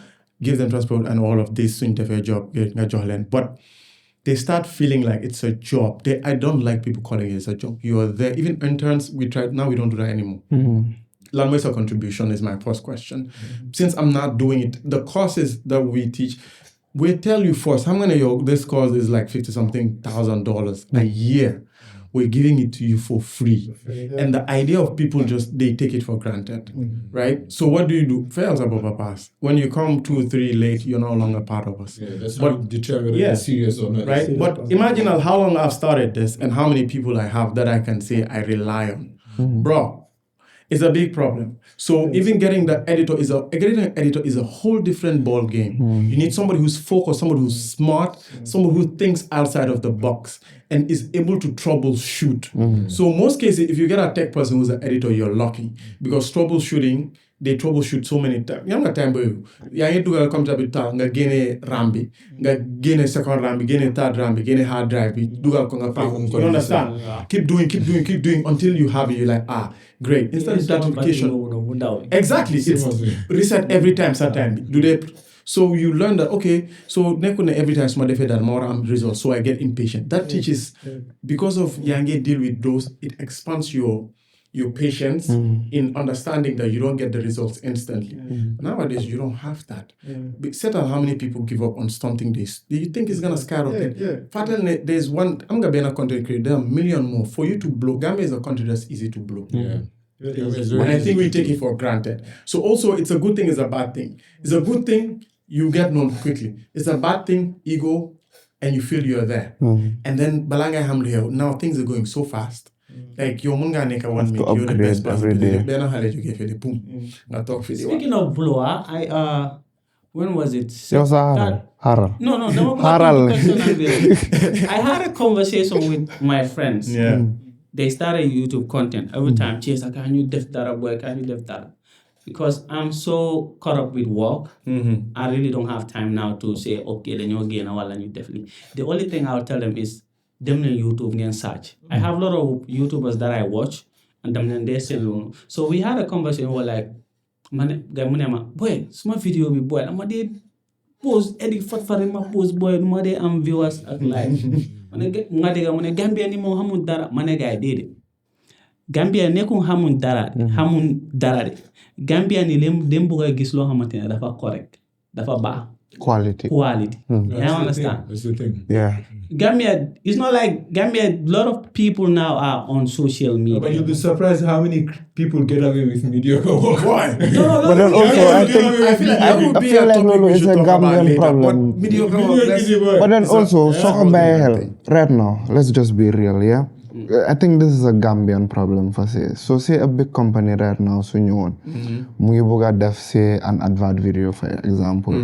give them transport and all of this to interfere job, but they start feeling like it's a job. I don't like people calling it a job. You are there. Even interns, we don't do that anymore. Language or contribution is my first question. Since I'm not doing it, the courses that we teach, we tell you first, this course is like $50,000 a year. We're giving it to you for free. And the idea of people they take it for granted, right? So what do you do? Fails above a pass. When you come 2 or 3 late, you're no longer part of us. Yeah, that's how you determine whether it's serious or not. Right? But imagine how long I've started this and how many people I have that I can say I rely on. Bro, it's a big problem. So even getting an editor is a whole different ball game. You need somebody who's focused, somebody who's smart, somebody who thinks outside of the box and is able to troubleshoot. So most cases, if you get a tech person who's an editor, you're lucky because they troubleshoot so many times. You know time boy. You need to come to nga gene rambi, nga gene second rambi, gene third rambi, gene hard drive. You understand? Keep doing until you have it. You're like, great. Instant gratification. Exactly. It's reset every time. So you learn that, okay, so every time somebody fed that more results, so I get impatient. That teaches, because of Yange deal with those, it expands your patience in understanding that you don't get the results instantly. Nowadays, you don't have that. Set on how many people give up on something this. Do you think it's going to skyrocket? There's one, I'm going to be a content creator, there are a million more. For you to blow, Gambia is a country that's easy to blow. And I think we take it for granted. So also, it's a good thing, it's a bad thing. It's a good thing, you get known quickly. It's a bad thing, ego, and you feel you're there. And then, Balanga Hamleo, now things are going so fast. Like, you're going to make 1 minute, you're the best person. Speaking of blower, when was it? Haral. No, I had a conversation with my friends. They started YouTube content. Every time, Chaser, can you def that boy? Can you def that? Because I'm so caught up with work, I really don't have time now to say, okay, then you're getting a you definitely. The only thing I'll tell them is, them on YouTube and search. I have a lot of YouTubers that I watch, and them they say, so we had a conversation where like, boy, small video be boy, I'm a post edit for my post boy, no they am viewers at live. Gambia ni mo hamun dara manega did it. Gambia nekun hamun dara. Gambia ni dem buga gis lo xamantene dafa correct. Dafa ba. Quality. You understand? That's the thing. Yeah. Gambia, it's not like Gambia, a lot of people now are on social media. But you'll be surprised how many people get away with mediocre work. Why? No. But then also, I feel like it's a Gambian problem. But then also, right now, let's just be real, yeah? I think this is a Gambian problem for say. So say a big company right now, so you want, Mugibuga def say an advert video, for example.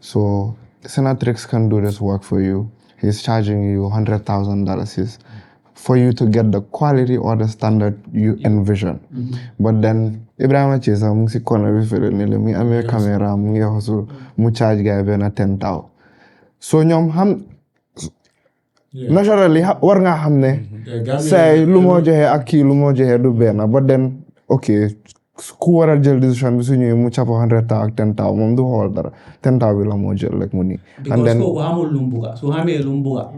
So Cinatrix can do this work for you. He's charging you $100,000 for you to get the quality or the standard you envision. But then Ibrahima Chaser mungi corner bi fere ne le mi amé camera mungi hustle mu charge guy be na 10,000. So ñom xam naturally war nga xam ne say lu mo joxe ak ki lu mo joxe du ben, but then okay ku wara jël decision bi su ñëw mu chapa 100,000 ak 10,000 mom du xool dara 10,000 bi la mo jël like mu ni and then ko amul lumbuga so xamé lumbuga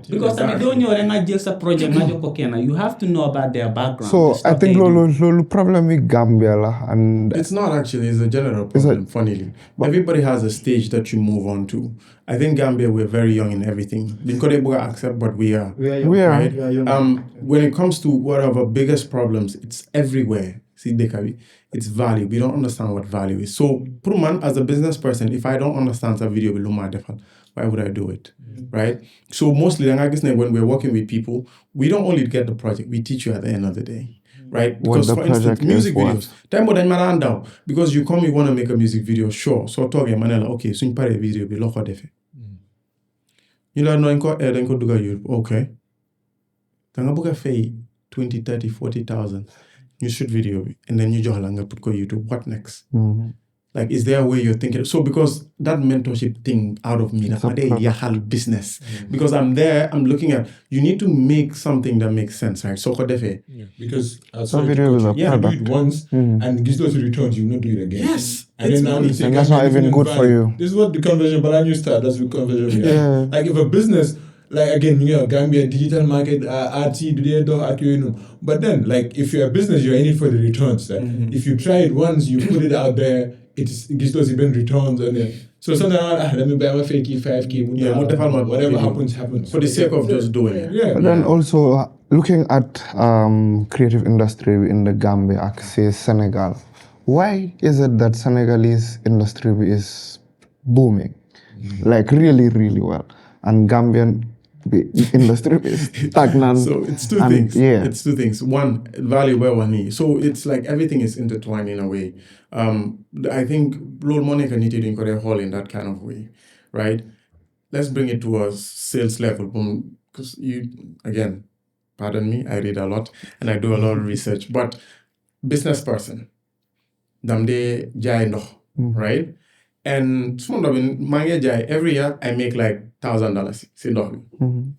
because tamit do ñëw rek nga jël sa project nga jox ko kenn you have to know about their background. So I think lolu problem with Gambia la, and it's not actually, it's a general problem. Funnily, everybody has a stage that you move on to. I think Gambia, we're very young in everything. We accept, but we are. Right? When it comes to one of our biggest problems, it's everywhere. It's value. We don't understand what value is. So, Pruman, as a business person, if I don't understand a video, why would I do it? Right? So, mostly, when we're working with people, we don't only get the project, we teach you at the end of the day. Right? Because, for instance, music videos. Because you come, you want to make a music video, sure. So, talk Manela, okay, so you pare video, be local defe. You know, okay. Tangabuka fee 20, 30, 40,000. You shoot video and then you just put go YouTube. What next? Like, is there a way you're thinking? So because that mentorship thing out of me, that's a business. Because I'm there, I'm looking at, you need to make something that makes sense, right? So because some video is a product. Do it once and gives those returns, you will not do it again. Yes. And then now you say, And that's not even good for you. This is what the conversion, but I new start. That's the conversion. Yeah. Like if a business, like again, Gambia digital market, RT, but then like if you're a business, you're in it for the returns. If you try it once, you put it out there, it gives those even returns, and then so sometimes let me buy my fake 5K. Whatever happens. For the sake of just doing it. Yeah. But then also looking at creative industry in the Gambia, say Senegal, why is it that Senegalese industry is booming, like really, really well, and Gambian industry is stagnant? So it's two things. Yeah, it's two things. One, value where one. So it's like everything is intertwined in a way. I think role money can need to encourage hall in that kind of way, right? Let's bring it to a sales level, because again, pardon me, I read a lot and I do a lot of research. But business person, damde jai no, right? And every year I make like $1,000.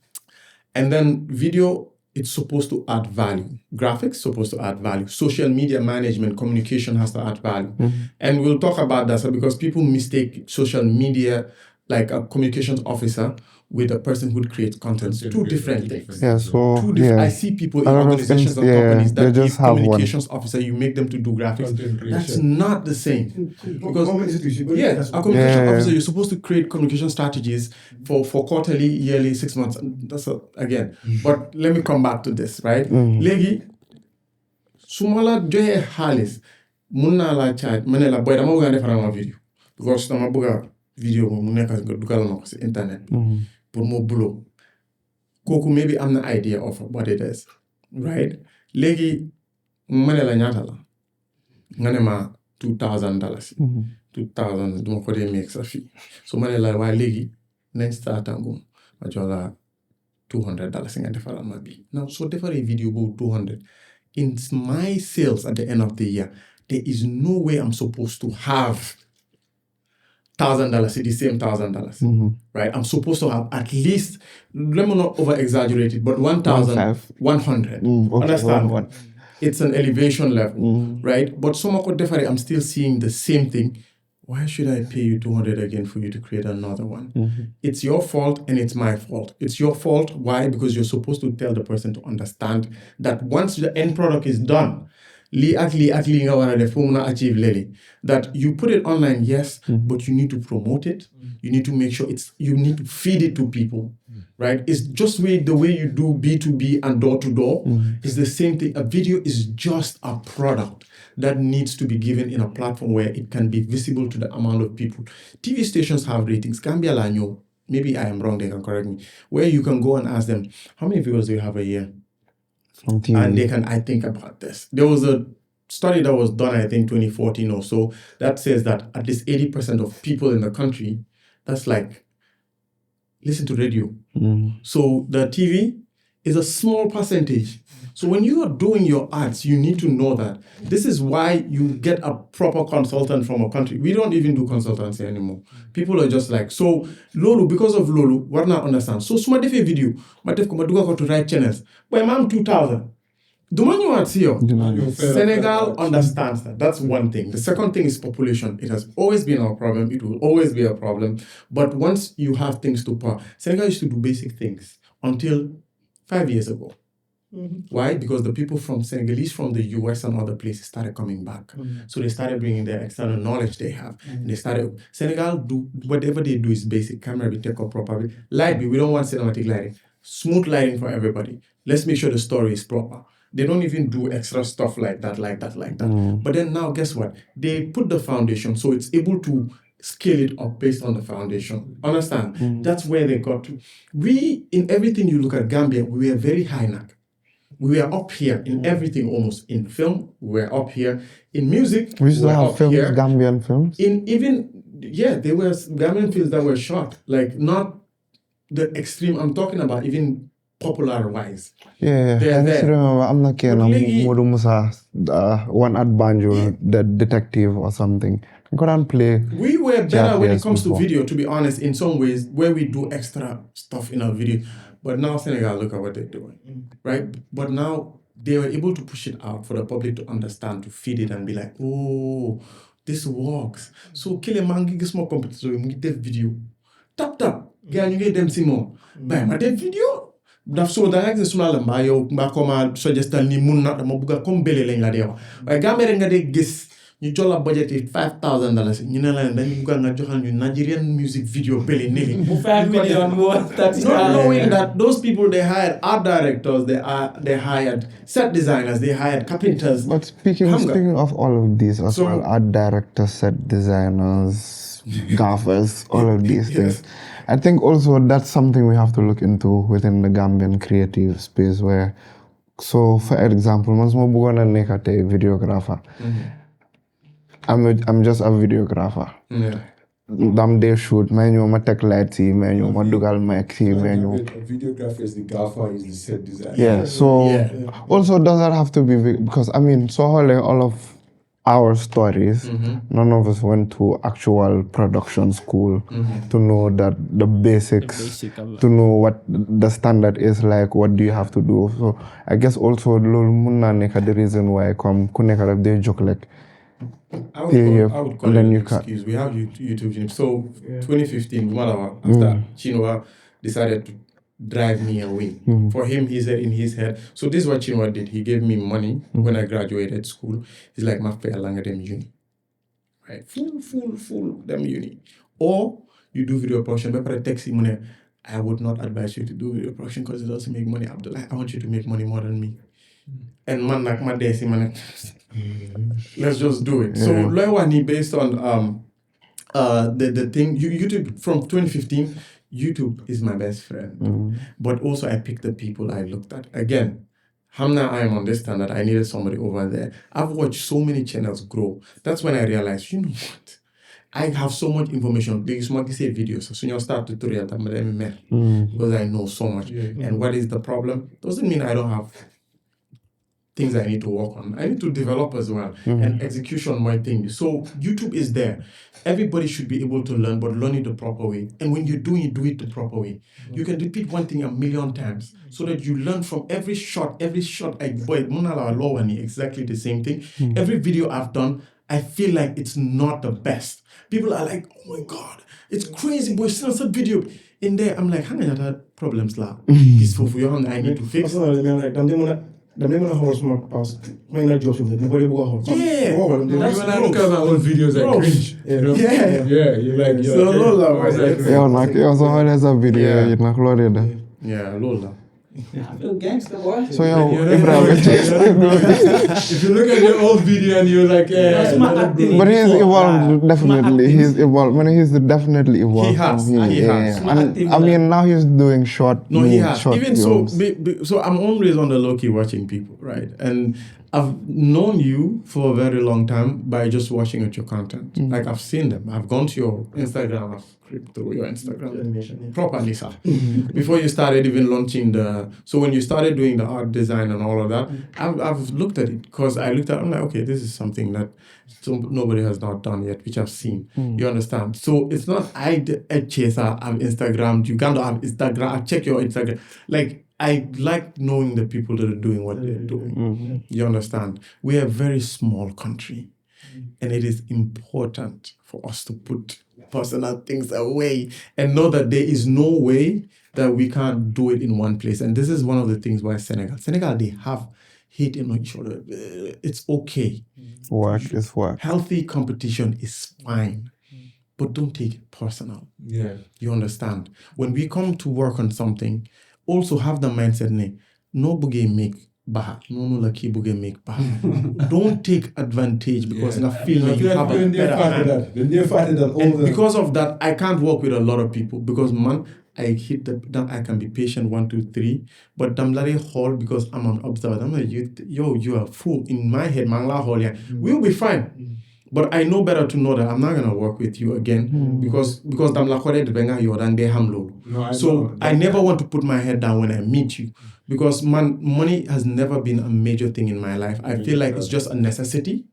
And then video, it's supposed to add value. Graphics supposed to add value. Social media management, communication has to add value. And we'll talk about that because people mistake social media like a communications officer with a person who creates content. Two different things. Yeah, so I see people in organizations and companies that give communications officer, you make them to do graphics. That's not the same. Because a communication officer, you're supposed to create communication strategies for quarterly, yearly, 6 months. That's again. But let me come back to this, right? Legi, sumala joye halis, munna la charge, manela boy, dama buga defara video. Because dama buga video mo neka dukal na ko ci internet pour mo boulot koku maybe am na idea of what it is, right? Legi manela ñata la ngane ma $2,000 $2,000 duma ko de make sa fi so manela wa legi nañ start angum ma jola $200 nga defal ma bi now so defal a video go 200 in my sales at the end of the year there is no way I'm supposed to have $1,000, the same $1,000, right? I'm supposed to have at least, let me not over exaggerate it, but 1,100. Understand? It's an elevation level, right? But some of different, I'm still seeing the same thing. Why should I pay you 200 again for you to create another one? It's your fault and it's my fault. It's your fault. Why? Because you're supposed to tell the person to understand that once the end product is done, that you put it online, yes, but you need to promote it. You need to make sure you need to feed it to people, right? It's just the way you do B2B and door to door. It's the same thing. A video is just a product that needs to be given in a platform where it can be visible to the amount of people. TV stations have ratings. Gambia Lanyo, maybe I am wrong, they can correct me, where you can go and ask them, how many viewers do you have a year? And they can, I think about this. There was a study that was done, I think 2014 or so, that says that at least 80% of people in the country, that's like, listen to radio. So the TV is a small percentage. So when you are doing your ads, you need to know that this is why you get a proper consultant from a country. We don't even do consultancy anymore. People are just like, so Lolo, because of Lolo, what not understand? So suma defe video, ma def ko ma duga ko to right channels. But I'm 2,000. The money you want to see, Senegal understands that. That's one thing. The second thing is population. It has always been our problem. It will always be a problem. But once you have things to power, Senegal used to do basic things until 5 years ago. Why? Because the people from Senegalese from the US and other places started coming back. So they started bringing their external knowledge they have. And they started, Senegal, whatever they do is basic. Camera be take up properly. Light, we don't want cinematic lighting. Smooth lighting for everybody. Let's make sure the story is proper. They don't even do extra stuff like that. But then now, guess what? They put the foundation so it's able to scale it up based on the foundation. Understand? That's where they got to. We, in everything you look at Gambia, we were very high knack. We were up here in everything almost. In film, we were up here. In music, we used to have films, here. Gambian films. There were Gambian films that were shot. Like, not the extreme, I'm talking about even popular-wise. Yeah, I remember, I'm not kidding, Modu Musa, one at Banjo, the detective or something. I couldn't play. We were better when it comes to video, to be honest, in some ways, where we do extra stuff in our video. But now Senegal, look at what they're doing, right? But now they were able to push it out for the public to understand, to feed it and be like, oh, this works. So kile mangi gis mo competitor mu ngi def video. Tap gars ñu ngi dem si moom. Bay ma def video. Daf so da nga suma la mba yow mba ko ma suggestal ni mun na dama bëgg comme belé lañ la dé wax. Waaye Gambia rek nga dé gis ñu jox la budget $5,000 ñu ne la dañu bëgg nga joxal ñu Nigerian music video belé neli. Bu 5 million more that is not knowing that those people they hired art directors, they hired set designers, they hired carpenters. But speaking of all of these as well, art directors, set designers, gaffers, all of these things. I think also that's something we have to look into within the Gambian creative space where, so for example, once more bugona nekate videographer. I'm just a videographer. Yeah. Dam day shoot, menu ma tech lights, menu ma dugal mic, menu. A videographer is the gaffer, is the set designer. Yeah, so also does that have to be because I mean, so all of our stories, none of us went to actual production school to know that the basics, to know what the standard is like, what do you have to do. So I guess also the reason why I come kuneka they joke like I would call it an excuse. We have YouTube. So 2015, after Chinua decided to drive me away. For him, he said in his head, so this is what Chinua did. He gave me money when I graduated school. He's like, "Ma fair longer than uni." Right? Full them uni. Or you do video production, but I text him, I would not advise you to do video production because it doesn't make money. Abdullah, I want you to make money more than me. And man, like my days, let's just do it. So Loiwani, based on the thing, YouTube from 2015, YouTube is my best friend. But also I picked the people I looked at. Again, Hamna, I am on this standard. I needed somebody over there. I've watched so many channels grow. That's when I realized, you know what? I have so much information. Because I say videos. So you start tutorial because I know so much. And what is the problem? Doesn't mean I don't have things I need to work on. I need to develop as well. And execution my thing. So YouTube is there. Everybody should be able to learn, but learn it the proper way. And when you're doing it, do it the proper way. You can repeat one thing 1,000,000 times so that you learn from every shot exactly the same thing. Every video I've done, I feel like it's not the best. People are like, oh my God, it's crazy, boy, still some video. In there, I'm like, how many other problems la? This for you, I need to fix. The name of the horse my past. When I just nobody will hold. Yeah. When I look at my old videos, I cringe. You know? Yeah. You're like, so Lola. So how does a video? You're not loaded. Yeah, Lola. I feel gangster, boy. So Ibrahima. If you look at your old video and you're like, but he's evolved definitely. He's evolved. He's definitely evolved. He has. And I mean, now he's doing short. No, he has. Short Even films. so I'm always on the low key watching people, right? And I've known you for a very long time by just watching at your content. Like I've seen them. I've gone to your Instagram. I've creeped through your Instagram properly, sir. Before you started even launching so when you started doing the art design and all of that, I've looked at it because I'm like, okay, this is something that nobody has not done yet, which I've seen. You understand? So it's not Chaser, I have Instagram, Uganda, I have Instagram, I check your Instagram. Like, I like knowing the people that are doing what they're doing. You understand? We are a very small country. And it is important for us to put personal things away and know that there is no way that we can't do it in one place. And this is one of the things why Senegal, they have hate in each other. It's okay. Work is work. Healthy competition is fine. But don't take it personal. Yeah. You understand? When we come to work on something, also have the mindset, no buge make baha, no lucky buge make baha. Don't take advantage because I feel like you have a better hand. And because of that, I can't work with a lot of people because I hit I can be patient 1, 2, 3, but damlare hall because I'm an observer. I'm like, you are a fool. In my head, we'll be fine. But I know better to know that I'm not gonna work with you again because I never want to put my head down when I meet you because money has never been a major thing in my life. I feel like it's just a necessity.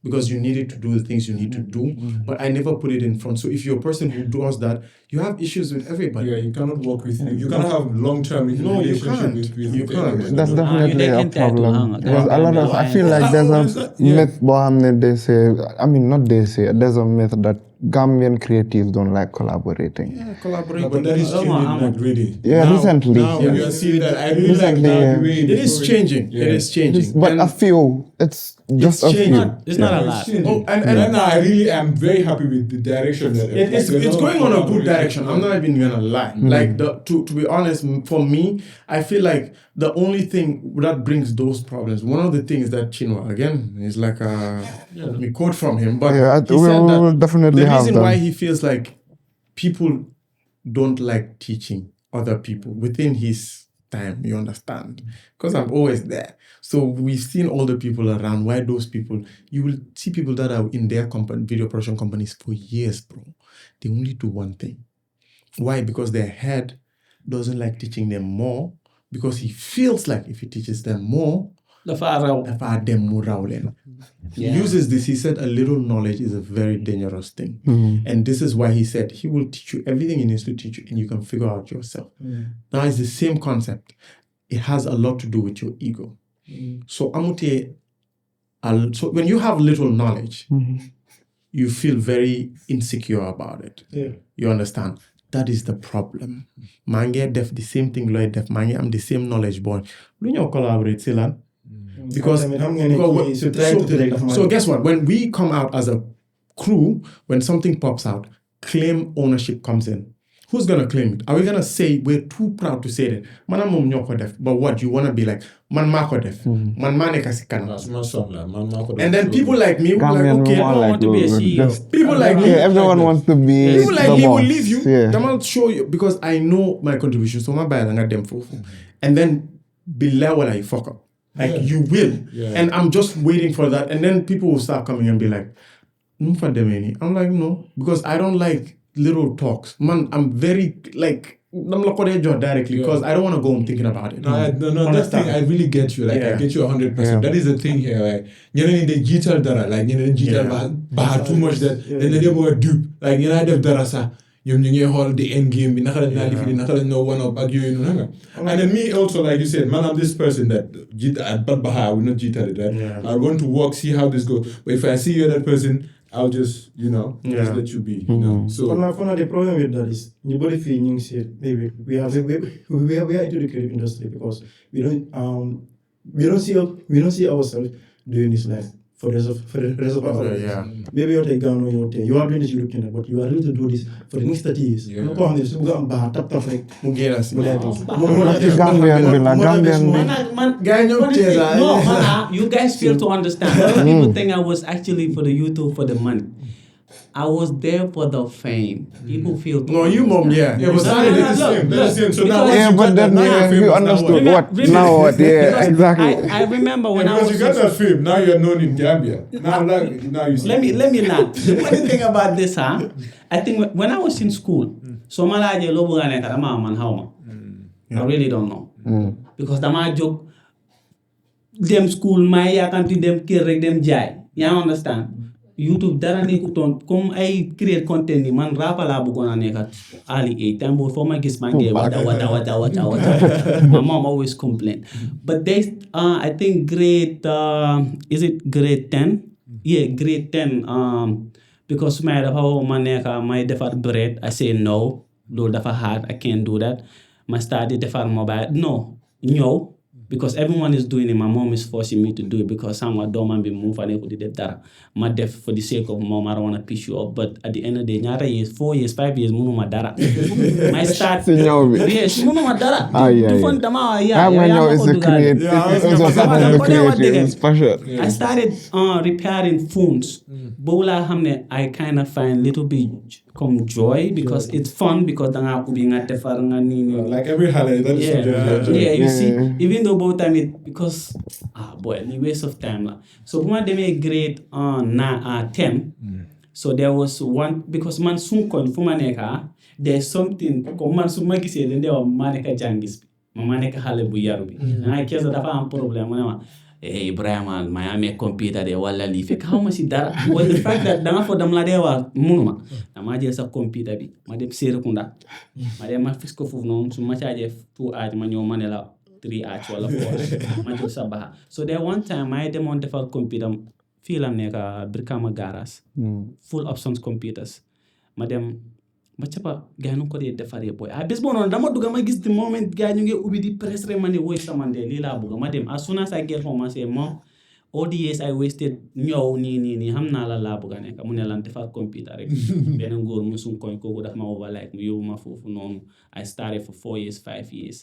because you needed to do the things you need to do, but I never put it in front. So if you're a person who does that, you have issues with everybody. Yeah, you cannot work with you cannot have long-term No, you relationship can't. with You can't. everybody. That's definitely they a can try to problem. hang Because a lot of, I feel like there's a myth behind they say, I mean, not they say, there's a myth that Gambian creatives don't like collaborating. Yeah, collaborate. No, but that is changing, like, really. Yeah, Now- recently. Now we are seeing that. I really Recently, like yeah. that way It is changing. Yeah. It is changing. But And a few, it's just a changing. few. It's not a It's lot. changing. Oh, and right now, I really am very happy with the direction that it's going on a good direction. I'm not even gonna lie. Like to be honest, for me, I feel like the only thing that brings those problems, one of the things that Chinua, again, is like me quote from him, but Yeah, he we said will that definitely the have reason them. why he feels like people don't like teaching other people within his time, you understand? Because I'm always there. So we've seen all the people around. Why those people? You will see people that are in their video production companies for years, bro. They only do one thing. Why? Because their head doesn't like teaching them more, because he feels like if he teaches them more, The far out. he uses this. He said a little knowledge is a very dangerous thing. And this is why he said he will teach you everything he needs to teach you and you can figure out yourself. Now it's the same concept. It has a lot to do with your ego. So Amute, so when you have little knowledge, you feel very insecure about it. Yeah. You understand? That is the problem. Mange def the same thing like def. Mange am the same knowledge boy. When you collaborate, Silan. Because so guess what? When we come out as a crew, when something pops out, claim ownership comes in. Who's gonna claim it? Are we gonna say we're too proud to say that? Man am nyoko def, but what you wanna be like? Man mako def, man mane kasikana. And then people like me will like, Gambian okay, more I don't want to be a will CEO. just- people like me, Yeah, everyone wants to be people like the me will boss. leave you. Yeah. Them I'll show you because I know my contribution. So my buy them for, and then below what I fuck up. Like you will, and I'm just waiting for that, and then people will start coming and be like, "No for them any." I'm like, no, because I don't like little talks. Man, I'm very like I'm not gonna judge directly because I don't want to go home thinking about it. No, that thing I really get you. Like I get you 100%. That is the thing here. Like ñeneen they jital dara, like ñeneen jital ba too much that then they were dupe. Like ñeneen def dara sa. ñoom ñu ngi xool the end game bi naka lañ naa lifi naka lañ noo one up ak yooyu noonu nga. And then me also, like you said, man, I'm this person that I will not jital it, right? I want to walk, see how this goes. But if I see you're that person, I'll just, just let you be. You know? So For the problem with that is nobody feels maybe we are into the creative industry because we don't see ourselves doing this life for the rest of our lives. Yeah. Maybe you're you are doing this European, but you are able to do this for the next 30 years. Yeah. No problem. This tap like Mugera si. Gambian be like Gambian be. You guys fail to understand. A lot of people think I was actually for the YouTube for the money. I was there for the fame. People feel to No, you mom, yeah. yeah, but No, that's the same. So now Because- Yeah, but then you understood what now what? Yeah, exactly. I remember when I because was you got that fame, now you're known in Gambia. Now you see. let me not. The funny thing about this, I think when I was in school, so malaje lobo gane kada man how I really don't know. Because dama joke them school my yakanti them kir them jai. You understand? YouTube dara nekuton comme ay create content ni man rapa la bugona nekat ali 8 time before my gis man get wada. My mom always complain. But they I think grade is it grade 10? Yeah, grade 10 because my how maneka my defar bread I say no, do dafa hard I can't do that. My study defar mobile no. Because everyone is doing it, my mom is forcing me to do it because someone don't want to be moved and able to do that. My deaf for the sake of mom, I don't want to piss you up. But at the end of the day, nyara years, 4 years, 5 years, munu madara. My start, yes, munu madara. Different dama, It's a creative. It's passion. I started repairing phones. Bola hamne, I kind of find little bit come joy because it's fun because danga ubinga tefaranga nini. Like every holiday, that is Yeah, you see, even though both time it because the waste of time la. So when they make grade 10, so there was one because man sunkon fumaneka there's something come man sumagi then there maneka jangis maneka hale bu yarubi. And I guess that am problem hey Ibrahima Miami computer de wala li fek how much dara was the fact that dama fo dam la de wa munuma dama jël sa computer bi ma dem Serekunda ma dem ma fix ko fofu non su ma charge 2 hours ma ñew mané la 3 hours wala 4 hours ma jël sa baha so there one time I dem on defal computer fi la nekk Brikama Garas full options computers ma dem ma capa gars nu ko dee defaree boy bés boo noonu dama dugg ma gis the moment gars ñu ngi ubbi di press rek ma ne woy samande lii laa bëgg ma dem as soon as I get home I say mom all the years I wasted ñëw nii xam naa la laa bëgg a nekk mu ne lan defar computer rek benn ngóor mu suñ koñ kooku daf ma overlike mu yóbbu ma foofu noonu I started for 4 years 5 years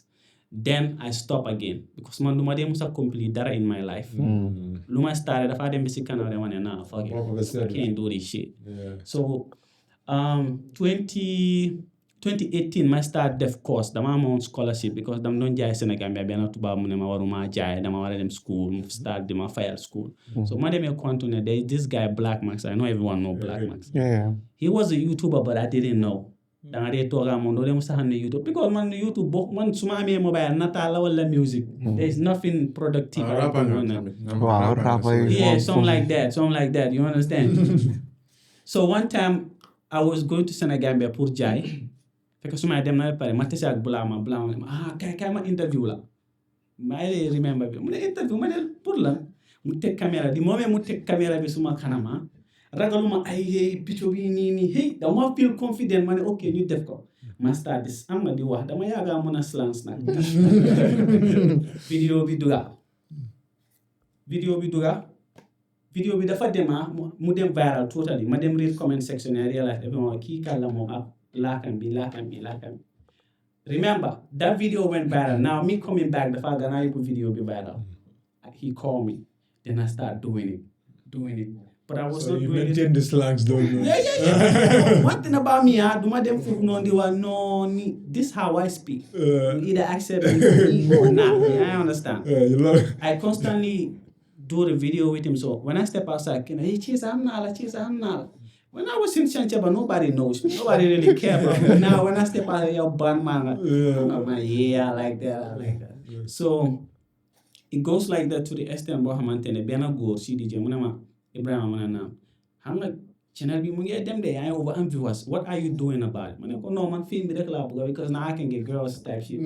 then I stop again because man du ma dee musa complete dara in my life lu ma started dafa dem bi si kanam rek ma ne nah fuck it I can't do this shit so 2018 my start def course dama amoon scholarship because dama doon jaay Sénégambia benn tubaab mu ne ma waruma jaay dama war a dem school mu start di ma fayal school so ma demee continue there is this guy Black Max I know everyone know Black Max he was a YouTuber but I didn't know danga dee toogaa moom doo dem sax ne YouTube because man YouTube boo man su ma amee mobile nataal la wala music there is nothing productive yeah something like that you understand so one time I was going to Senegambia pour jaay fekk su ma dem na pare ma tase ak Bulama kay ma interview la ma remember bi mu ne interview ma ne pour la mu teg caméra di moomee mu teg caméra bi suma kanama ragaluma ay picture bi nii hey dama feel confident ma ne ok ñu def ko ma start this am nga di wax dama yaaga mën a slants nag vidéo bi dafa dema mu dem viral totally ma dem read comment section I realize everyone kii kala moom ak laakam bi remember that video went viral now me coming back dafa gana yóbbu video bi viral he called me then I start doing it but I was not doing it. So you maintain the slangs though. Yeah. One thing about me, duma dem fofu non di wa no this how I speak. You either accept me or not. I understand. You love it. I constantly do the video with him. So when I step outside, hey, Chaser, I'm not. When I was in Sanchaba, nobody knows me. Nobody really cared about me. Now when I step out, yo, band man, I'm like, yeah, I like that. Yeah. So it goes like that to the extent Bohamantene, Bena Go, CDJ, Munama, Ebrima, Manana. I'm like, channel be mungi them day I over and viewers. What are you doing about it? Man, no man film the club because now I can get girls type shit.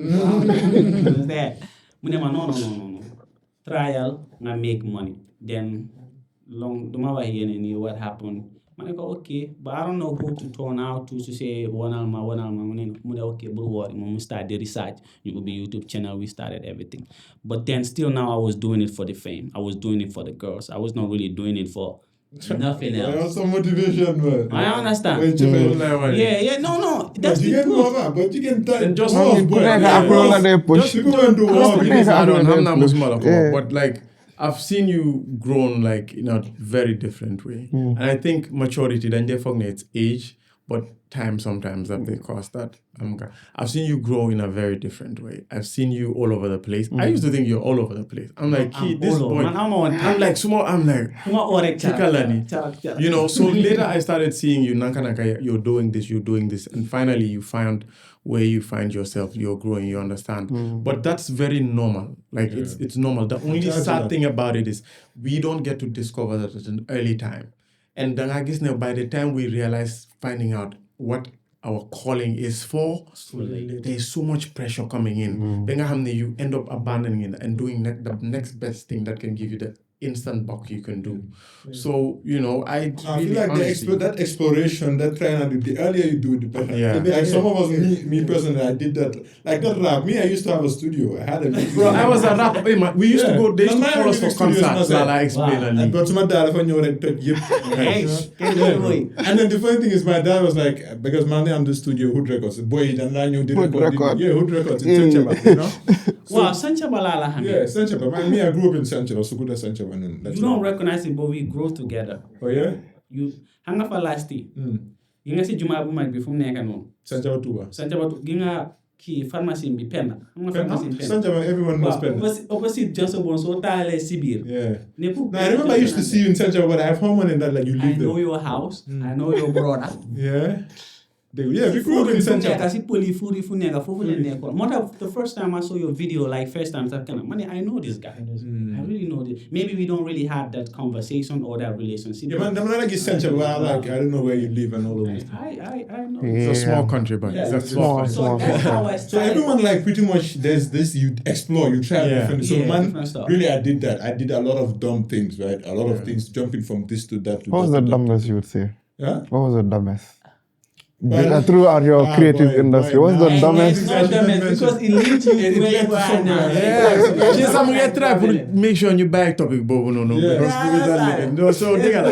That. Munema no. Trial, I make money. Then long dumawa here and what happened. Man, go okay, but I don't know who to turn out to say one alma. Okay, but worry, we start the research. It will be YouTube channel. We started everything, but then still now I was doing it for the fame. I was doing it for the girls. I was not really doing it for nothing else. That's some motivation, man. I understand. Yeah, no. That's but you can go over, but you can turn just go and do Yeah. But like I've seen you grown like in a very different way, and I think maturity then definitely it's age, but time sometimes that they cost that. I've seen you grow in a very different way. I've seen you all over the place. I used to think you're all over the place. I'm like, this boy. I'm like, small. I'm like, you know. So later I started seeing you. You're doing this, and finally you found where you find yourself. You're growing. You understand. But that's very normal. Like it's normal. The only sad thing about it is we don't get to discover that at an early time. And then I guess now by the time we realize finding out what our calling is for, there's so much pressure coming in. Then you end up abandoning it and doing the next best thing that can give you the instant buck you can do. So, you know, I feel like that exploration, that trying to do, the earlier you do, the better. Yeah. Like some of us, me personally, I did that. Like that rap. Me, I used to have a studio. I had a bro, I was a rap. We used to go, they used to call us for concerts. I explain. And but my dad, when you were and then the funny thing is, my dad was like, because man, I'm the studio, Hood Records. Boy, and I knew the record. Yeah, Hood Records in Sanchaba, you know? Wow, Sanchaba Lala. Yeah, Sanchaba. Me, I grew up in Sanchaba, so good at Sanchaba. You don't recognize it, but we grow together. Oh yeah? You hang up a last day. You can see Juma might be from Negano. Sanchaba Tuba. Ginga key pharmacy in Penda. Sanchaba, everyone knows Penda. Opposite Johnson Bones, or Tale Sibir. Yeah. Now, I remember I used to see you in Sanchaba, but I have someone in that like you live there. I know your house. I know your brother. Yeah. before the center. The first time I saw your video, like first time, I know this guy. I really know this. Maybe we don't really have that conversation or that relationship. Yeah, man, I'm not like essential. Well, like I don't know where you live and all of this. I know. It's a small country, but Yeah, it's a it's small So country. that's how I So started. everyone like pretty much there's this you explore, you try different. So different stuff. really I did that. I did a lot of dumb things, right? A lot of things jumping from this to that to What was that the to that. dumbest you would say? Yeah? What was the dumbest? Well, Throughout your creative boy, industry, boy, what's nah. the And dumbest? it's not dumbest because it leads you It to where led you to are now. somewhere. Yeah, just I'm gonna try to make sure you back topic, Bobo, no, Yeah. because Yeah, people that's don't- right. no. So they got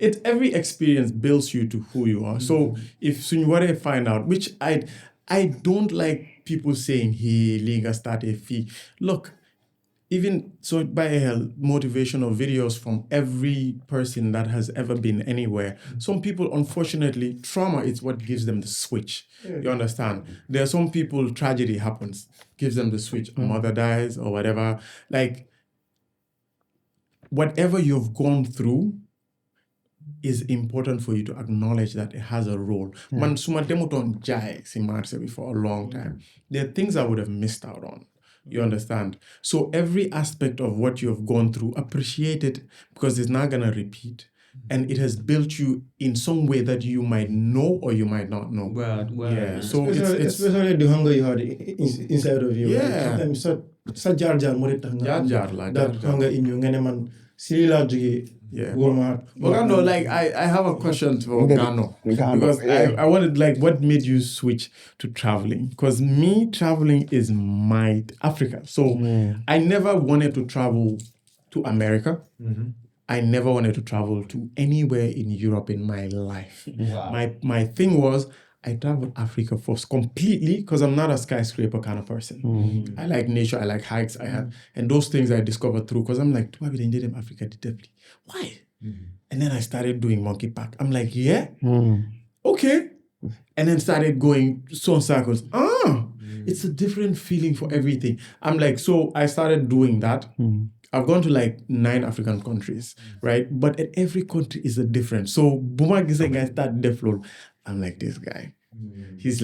it. Every experience builds you to who you are. So if soon what I find out, which I don't like people saying, "Hey, Liga start a fee." Look, even so, by hell, motivational videos from every person that has ever been anywhere. Some people, unfortunately, trauma is what gives them the switch. You understand? There are some people, tragedy happens, gives them the switch. A mother dies or whatever. Like, whatever you've gone through is important for you to acknowledge that it has a role. Man, suma demuton jai si marse for a long time. There are things I would have missed out on. You understand? So every aspect of what you have gone through, appreciate it because it's not going to repeat. And it has built you in some way that you might know or you might not know. Yeah. So especially the hunger you had inside of you. Yeah. Like, sometimes sa jar more Jar la, that jar. hunger in you. Ngene man sila jugi. Yeah. Walmart. Gano, like I have a question for Gano. Gano, Because yeah. I wanted, like, what made you switch to traveling? Because me, traveling is my Africa. So I never wanted to travel to America. I never wanted to travel to anywhere in Europe in my life. Wow. My thing was I traveled Africa first completely because I'm not a skyscraper kind of person. I like nature, I like hikes, and those things I discovered through because I'm like, why did them Africa deeply? Why? And then I started doing monkey pack. I'm like, yeah, okay. And then started going so circles. It's a different feeling for everything. I'm like, so I started doing that. I've gone to like 9 African countries, right? But at every country is a different. So Buma Giseng, I start Deflol. I'm like, this guy. He's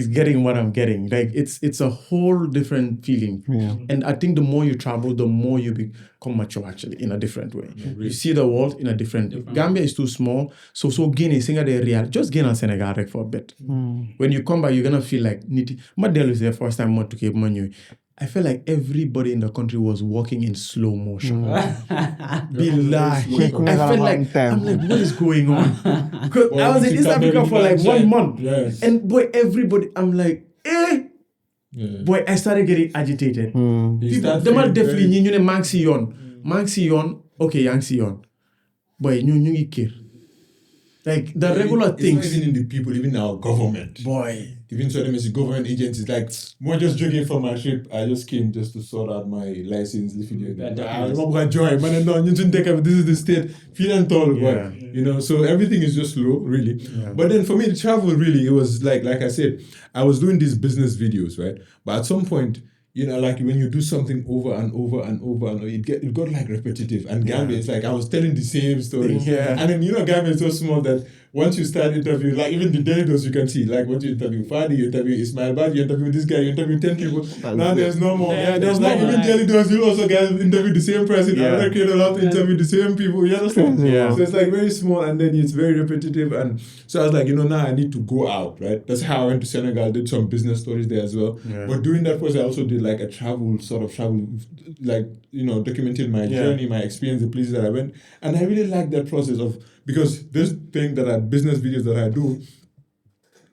getting what I'm getting. Like it's a whole different feeling. And I think the more you travel, the more you become mature actually in a different way. You see the world in a different. Gambia is too small. So Guinea, Singapore, real. Just Guinea and Senegal for a bit. When you come back, you're gonna feel like nitty. Madel is the first time I went to Cape Manu. I felt like everybody in the country was walking in slow motion. Billahi. I felt like, I'm like, what is going on? Because I was in East Africa for like 1 month. Yes. And boy, everybody, I'm like, Yeah. Boy, I started getting agitated. You People, start them are feeling definitely, very- you know, Manxi yon, okay, Yangsi yon. Boy, you care. Like, the regular It's things. not even in the people, even our government. Boy. Even so, them as government agencies, like, more just jogging from my trip. I just came just to sort out my license. Yeah, I remember joy, man, no, you shouldn't take up. This is the state. Feeling tall, Yeah. boy. You know, so everything is just slow, really. But then for me, the travel really, it was like I said, I was doing these business videos, right? But at some point, you know, like when you do something over and over and over and over, it got like repetitive. And Gambia, it's like I was telling the same stories. Yeah. And then, you know, Gambia is so small that once you start interviewing, like even the delegates you can see, like once you interview Fadi, you interview Ismail Bad, you interview this guy, you interview 10 people. Now there's no more. Yeah, there's no like more. even delegates, you also guys interview the same person. Yeah. Another kid allowed to interview the same people. You understand? Yeah. So it's like very small and then it's very repetitive. And so I was like, you know, now I need to go out, right? That's how I went to Senegal, did some business stories there as well. Yeah. But during that process, I also did like a travel, like, you know, documenting my journey, my experience, the places that I went. And I really like that process because this thing business videos that I do,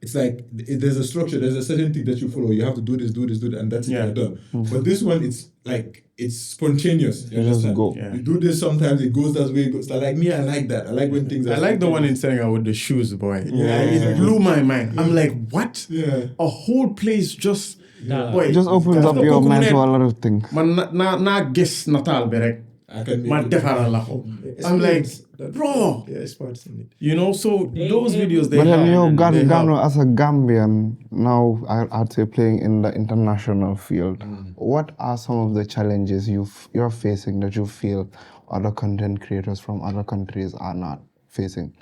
it's like there's a structure, there's a certain thing that you follow. You have to do this, and that's it, you're done. But this one, it's like, it's spontaneous. You just understand? go. Yeah. You do this sometimes, it goes that way, it goes. Like me, I like that. I like when things are I like the one in Senegal with the shoes, boy. Yeah. It blew my mind. I'm like, what? Yeah. A whole place just... Yeah. Boy, It just opens up your mind to a lot of things. Man, na guess natal berek. I can make Man it. defara la ko. I'm like, bro. Yeah, it's parts in it. You know, so those videos they But then have, they Gano help. as a Gambian, now I'd say playing in the international field, what are some of the challenges you're facing that you feel other content creators from other countries are not facing?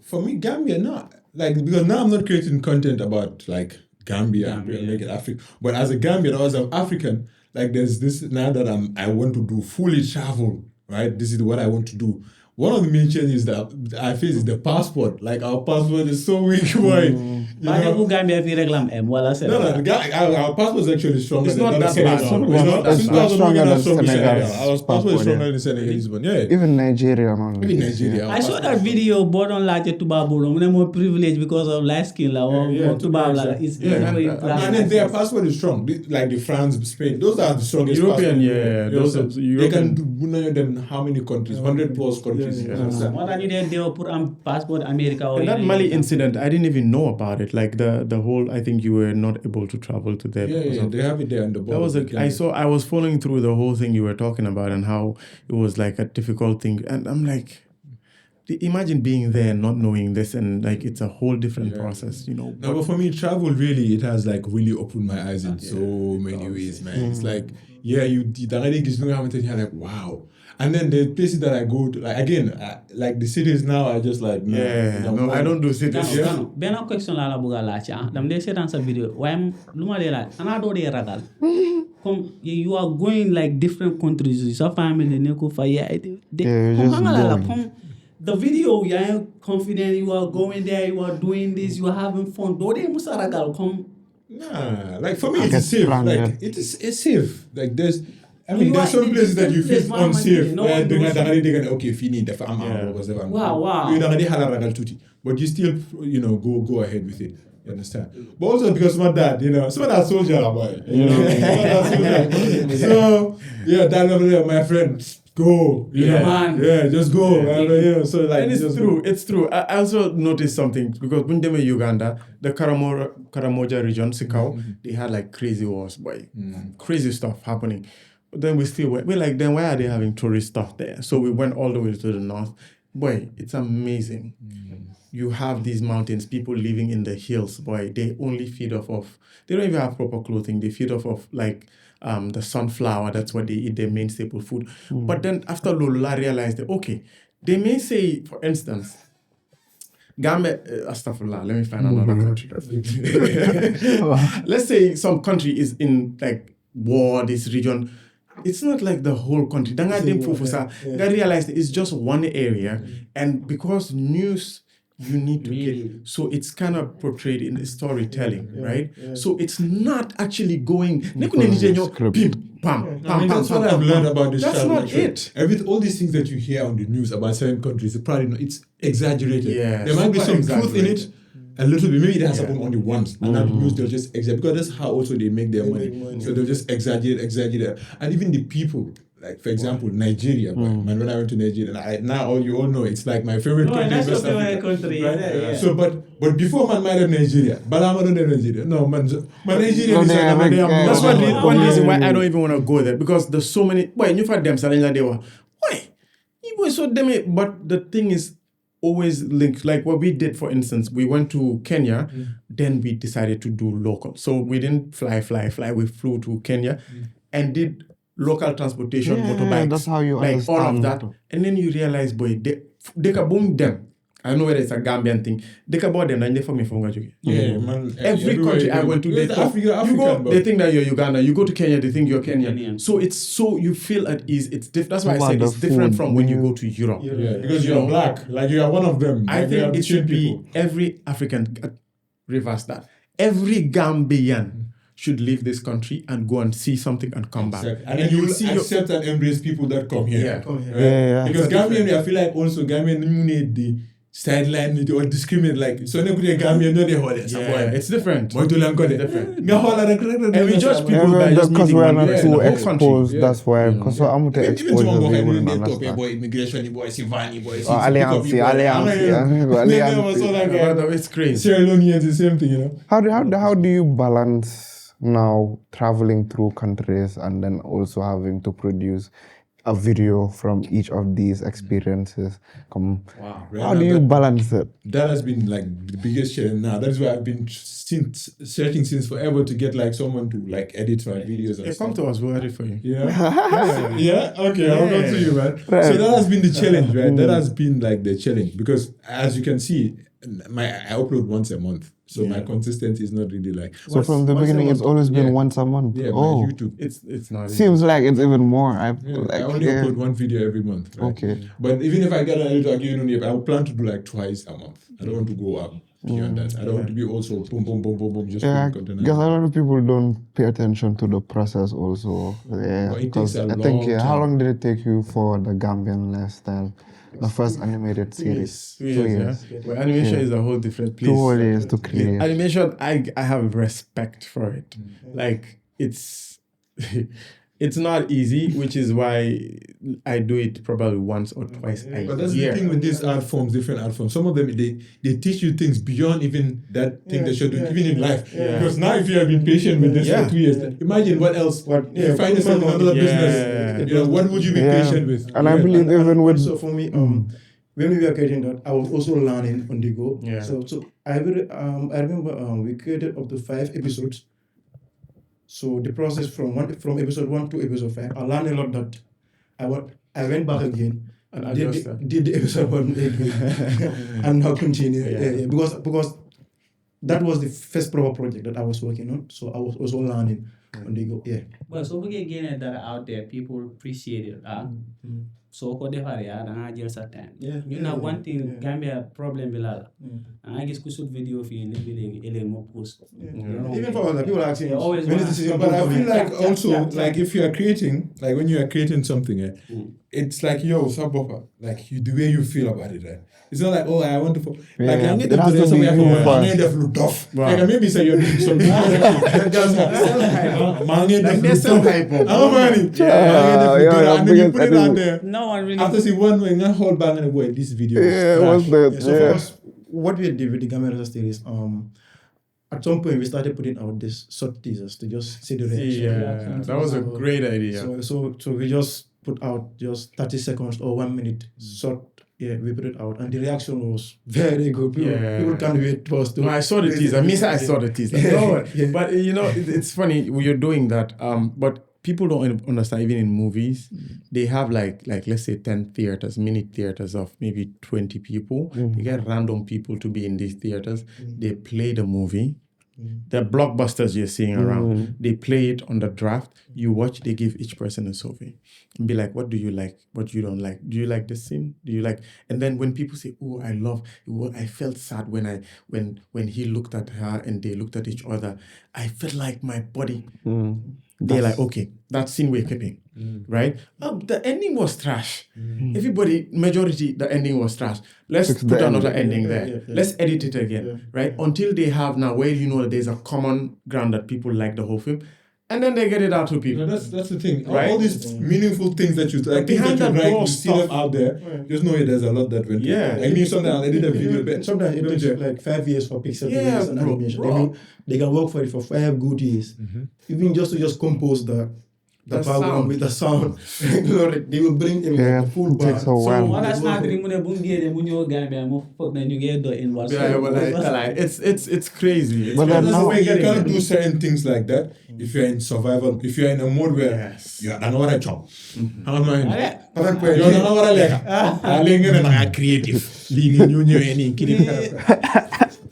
For me, Gambia, no. like because now I'm not creating content about like Gambia, make it Africa. But as a Gambian, or as an African, like there's this now that I want to do fully travel, right? This is what I want to do. One of the main changes that I face is the passport. Like our passport is so weak, boy. Gambia fi reklam wala Our passport is actually stronger. It's than not that Senegal. bad. It's not stronger than Senegal. Senegal's Our passport is passport, stronger than Senegalese one. Yeah. Even Nigeria, man. Even Nigeria. I saw that video board on like Tubabu. I'm more privileged because of light skin or Tubabu. It's and then their passport is strong. Like the France, Spain, those are the strongest. European, passport. those are They European. can do them how many countries? 100 plus countries. More than they will put on passport America or And that Mali incident, I didn't even know about it. Like the whole, I think you were not able to travel to there. Yeah, they have it there on the board. I was following through the whole thing you were talking about and how it was like a difficult thing. And I'm like, imagine being there and not knowing this, and like it's a whole different process, No, but for me, travel really, it has like really opened my eyes in so many ways, man. It's like, you're like, wow. And then the places that I go to, like again, like the cities now are just like, no, I don't do cities. Ben question la buga la cha. Dam de setan sa video. Why luma de la. Ana do de ragal. Come you are going like different countries. Your family ne ko fa ya. Come the video you are confident, you are going there, you are doing this, you are having fun. Do de musa ragal come. Nah, like for me it's safe. Like it's safe. Like there's there's some places that you feel unsafe. Okay, fini the farm or whatever. Wow. But you still, go ahead with it. You understand? But also because my dad, some of that soldier boy. So that level there, my friend, go. Man. Yeah, just go. So like, and it's true. I also noticed something because when they were Uganda, the Karamoja region, Sikau, they had like crazy wars, boy, crazy stuff happening. But then we're like, then why are they having tourist stuff there? So we went all the way to the north. Boy, it's amazing. You have these mountains, people living in the hills, boy, they only feed off of, they don't even have proper clothing. They feed off of like the sunflower. That's what they eat, their main staple food. But then after Lula realized that, okay, they may say, for instance, Gambia, astaghfirullah, let me find another country. Let's say some country is in like war, this region. It's not like the whole country. They realized it's just one area, and because news you need to get, so it's kind of portrayed in the storytelling, right? So it's not actually going. That's what I've learned about this. That's not it. All these things that you hear on the news about certain countries, it's exaggerated. Yeah, there might be some truth in it. A little bit, maybe it has happened only once, and that news they'll just exaggerate, because that's how also they make their money. So they'll just exaggerate, and even the people, like for example, Nigeria. Man, when I went to Nigeria, now you all know it's like my favorite country. That's West your favorite Africa, country. right? Yeah. So, but before man might have Nigeria, but I'm not Nigeria. No, man, Nigeria is that's one reason why I don't even want to go there, because there's so many. Why you for them saying that they were why you were so damn. But the thing is, always linked, like what we did, for instance, we went to Kenya, then we decided to do local. So we didn't fly. We flew to Kenya and did local transportation, motorbikes, that's how you like all of that. understand. And then you realize, boy, they can boom them. I know whether it's a Gambian thing. They can board them and they for me from Yeah, man. Every country I went to, they talk, you go, they think that you're Uganda. You go to Kenya, they think you're Kenyan. So you feel at ease. It's that's why I said it's different from when you go to Europe. Yeah, because you're black, like you are one of them. I Like, think it should people. be every African, reverse that. Every Gambian should leave this country and go and see something and come back. And then you will see accept and embrace people that come here. Yeah. Right? Because Gambian, I feel like also Gambian need the sideline or discriminate, like so they could Gambian no they hold it. It's different. And And we judge people by just because meeting we're one not person, too the whole country. exposed. That's why. Because so I'm to expose you, we wouldn't understand. immigration boy, Sivani boy, Alliance. It's crazy. Sierra Leoneans, the same thing, How do you balance now traveling through countries and then also having to produce a video from each of these experiences? Wow. How do you balance it? That has been like the biggest challenge now. That's why I've been searching since forever to get like someone to like edit my videos and Come to us, we'll edit for you. Yeah. Okay, I'll go to you, man. So that has been the challenge, right? That has been like the challenge, because as you can see, I upload once a month, so my consistency is not really like. So from the beginning, it's always been once a month. Yeah, oh, my YouTube. It's not. seems like it's even more. I only upload one video every month. Right? Okay. But even if I get a little again, I will plan to do like twice a month. I don't want to go up beyond that. I don't want to be also boom, boom, boom, boom, boom, just Yeah, putting content because a out. lot of people don't pay attention to the process also. Yeah, But it because takes a I think long how time. long did it take you for the Gambian lifestyle, the first animated series? 2 years. Yeah. Well, animation is a whole different place. 2 whole years to create. Animation, I have respect for it. Like it's it's not easy, which is why I do it probably once or twice a But that's year. the thing with these art forms, different art forms. Some of them they teach you things beyond even that thing that you're doing, even in life. Because now, if you have been patient with this for 2 years, imagine what else. If you find yourself in another business, what would you be patient with? And I believe even with So for me, when we were creating that, I was also learning on the go. Yeah. So I remember we created up to 5 episodes. So the process from episode 1 to episode 5, I learned a lot that I went back again And did the episode 1 again and now continue. Yeah, because that was the first proper project that I was working on. So I was also learning on the go. Yeah. But so we get that out there, people appreciate it. So ko defar ya da nga jël sa time. You know one thing Gambia problem bi la. I guess ku shoot video fi ni bi legi ele mo post. Even for other people are asking always when is wanna- this season But I coming? feel like also, like if you are creating, like when you are creating something, it's like, yo, Samba, like the way you feel about it, right? It's not like, oh, I want to, like, I need it has to be you I first. need to look tough. Like, maybe say you're doing something. Like, there's some hype on. How many? And then you put it out there. No one really After see one way, not hold back and boy, this video. yeah, is what's trash. that? So for Yeah. us, what we did with the Gambian series, at some point we started putting out these short teasers to just see the reaction. Yeah, that was a great idea. So we just put out just 30 seconds or 1 minute short. Yeah, we put it out, and the reaction was very good. People can't wait for us to. No, I saw the teaser. I saw the teaser. No, but you know, it's funny you're doing that. But people don't understand. Even in movies, they have like let's say 10 theaters, mini theaters of maybe 20 people. They get random people to be in these theaters. They play the movie. The blockbusters you're seeing around, they play it on the draft. You watch, they give each person a survey and be like, what do you like? What you don't like? Do you like this scene? Do you like? And then when people say, oh, I felt sad when he looked at her and they looked at each other. I felt like my body. They're like, okay, that scene we're keeping, right? The ending was trash. Everybody, majority, the ending was trash. Let's put another ending there. Let's edit it again, right? Until they have now where you know that there's a common ground that people like the whole film. And then they get it out to people. That's the thing. Right? All these meaningful things that you like, things Behind that you that write, door you see them stuff. out there. Just know there's a lot that went. Yeah. I mean, sometimes I'll edit a video. But Sometimes it takes like 5 years for pixel Yeah, and bro, animation. bro. They can work for it for 5 good years. Even just to compose the background sound. with the sound. You know, they will bring in Yeah, the full it takes band. a while. wala snadri mu ne bu ngede mu ñew Gambia mo fokk na ñu ngi do in was. Yeah, but it's crazy. But then that's now, the way you can't do certain things like that if you're in survival. If you're in a mode where you're an hour job. How am I? You're an hour like. I'm creative.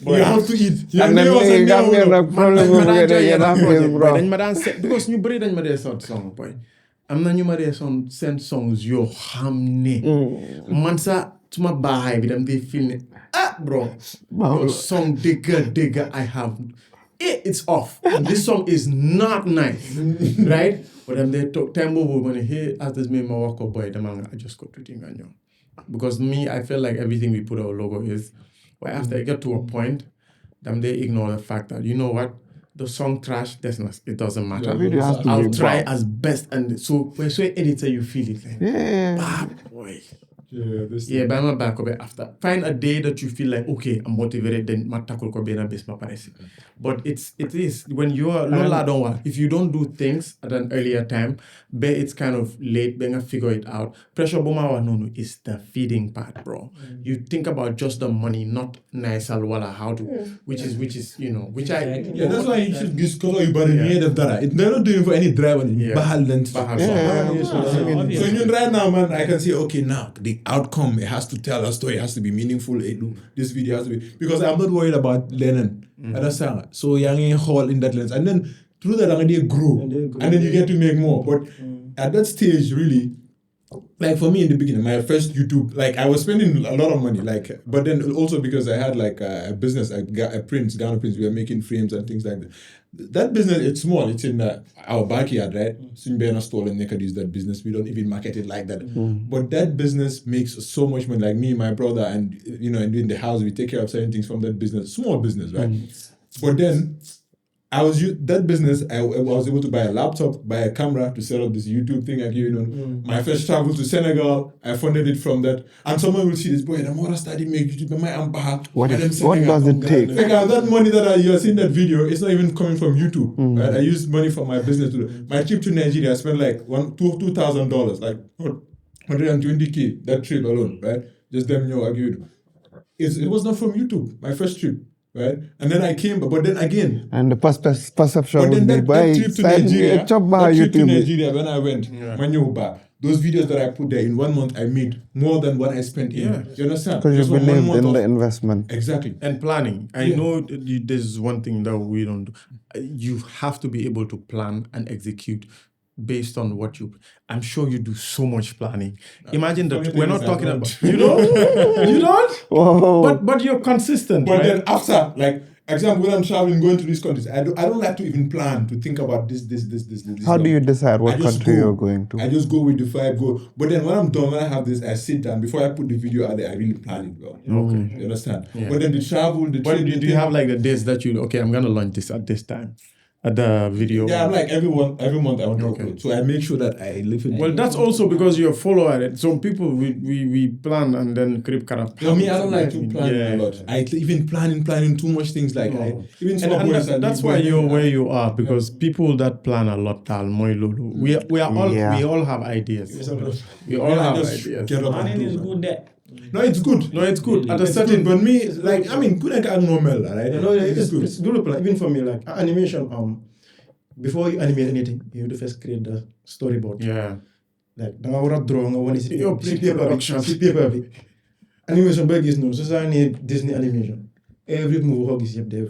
You have to eat. and then me Gambian like problem with bro. dañ ma daan set because ñu bëri dañ ma dee sot song boy am na ñu ma dee send songs yoo xam ne man sa suma baaxaay bi dem dee feel ne bro your song dëgga I have it's off this song is not nice right but dem dee toog time boobu ma ne hey as this me ma wax ko boy dama nga just ko tuuti nga ñëw because me I feel like everything we put our logo is but after I get to a point, then they ignore the fact that, you know what, the song trash, it doesn't matter. video has to I'll be try bad. as best. And so when you editor, you feel it like, Yeah. boy. Yeah, But I'm back up after. Find a day that you feel like, okay, I'm motivated, then matakul ko bena best maparesi. But it is when you are if you don't do things at an earlier time, it's kind of late, benga figure it out. Pressure bomawa no is the feeding part, bro. You think about just the money, not nice alwala how to which is you know, which I Yeah, that's why you should discover you but they're not doing for any driver. Yeah. Bahal length. Bahal. So you right now, man, I can say, okay, now the the outcome, it has to tell a story, it has to be meaningful. This video has to be, because I'm not worried about Lennon. Understand? So young hall in that lens. And then through that, they grow. And then you get to make more. But at that stage, really, like for me in the beginning, my first YouTube, like I was spending a lot of money, like, but then also because I had like a business, a Gano prints, we were making frames and things like that. That business, it's small, it's in our backyard, right? Sinbena store and Nekad is that business. We don't even market it like that. But that business makes so much money. Like me, my brother, and and in the house, we take care of certain things from that business. Small business, right? But then that business, I was able to buy a laptop, buy a camera to set up this YouTube thing. My first travel to Senegal, I funded it from that. And someone will see this, boy, the more I study make YouTube, what does it take? That money that you are seeing that video, it's not even coming from YouTube. Right? I used money from my business to do. My trip to Nigeria, I spent like $2,000, like 120K, that trip alone, right? Just them, it was not from YouTube, my first trip. Right, and then I came, but then again, and the perception but then would be that trip to Nigeria, when I went, those videos that I put there in 1 month, I made more than what I spent in. You understand? Because you believed in the investment. Exactly. And planning. I know there's one thing that we don't do. You have to be able to plan and execute based on what I'm sure you do so much planning. Imagine that we're not talking about, you don't? Whoa. But you're consistent, But right? then after, like, example, when I'm traveling, going to these countries, I don't like to even plan to think about this. How do you decide what country you're going to? I just go with the vibe, But then when I'm done, when I have this, I sit down. Before I put the video out there, I really plan it well. Okay. You understand? Yeah. But then the travel, do you have like the days that I'm going to launch this at this time? At the video? Yeah, I'm like every month I want to upload. So I make sure that I live it. Well, that's also because you're a follower. Some people, we plan and then creep karap. For me, I don't like to plan a lot. I even planning too much things like even small boys. That's why you're where you are, because people that plan a lot, we all have ideas. We all have ideas. Planning is good there. No, it's good. At a certain, but me, like, I mean, couldn't get normal, right? It's good to plan. Even for me, like animation, before you animate anything, you have to first create the storyboard. Yeah. Like, I want to draw, I want to see paper. Animation bag is no. So I need Disney animation. Every movie is there.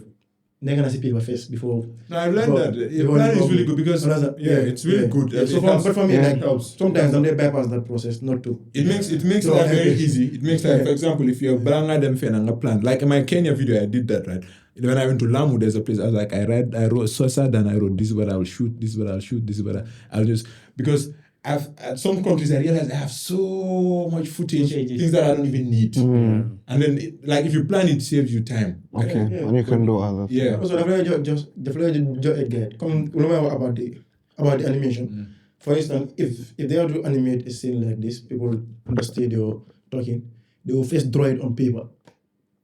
They're gonna see paper first before. No, I've learned that. Planning is really good because it's really good. Yeah, so but for me, like sometimes I'm there bypass that process, not to. It makes life very easy. It makes life, for example, if you're Branga them fan and a plan. Like in my Kenya video, I did that, right? When I went to Lamu, there's a place I was like, I wrote so sad, and I wrote this is what I'll shoot, this is what I'll shoot, this is what I'll just, because at some countries I realize I have so much footage, things that I don't even need. And then if you plan, it saves you time. Okay, and you can do other. Yeah. So just guide. Come remember about the animation. For instance, if they are to animate a scene like this, people in the studio talking, they will first draw it on paper.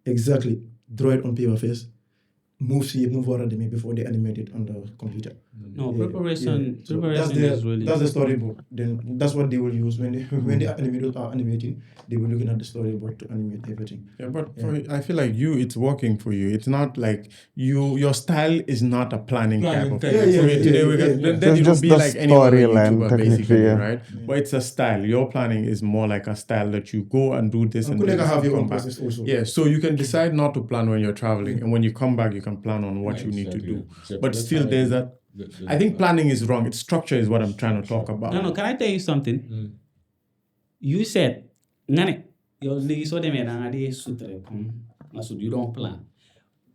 Exactly, draw it on paper first. Move forward before they animate it on the computer. No, preparation So is really... That's the storyboard. Then that's what they will use when the animators are animating. They will looking at the storyboard to animate everything. Yeah, but I feel like it's working for you. It's not like your style is not a planning type of thing. Then it will be like any other YouTuber basically, right? But it's a style. Your planning is more like a style that you go and do this and you do this have and your own come back. process also. Yeah, so you can decide not to plan when you're traveling, and when you come back, you can plan on what you need to do. But still, there's that. I think planning is wrong. It's structure is what I'm trying to talk about. No, can I tell you something? You said, Nane, your lady saw them and they sutre. You don't plan.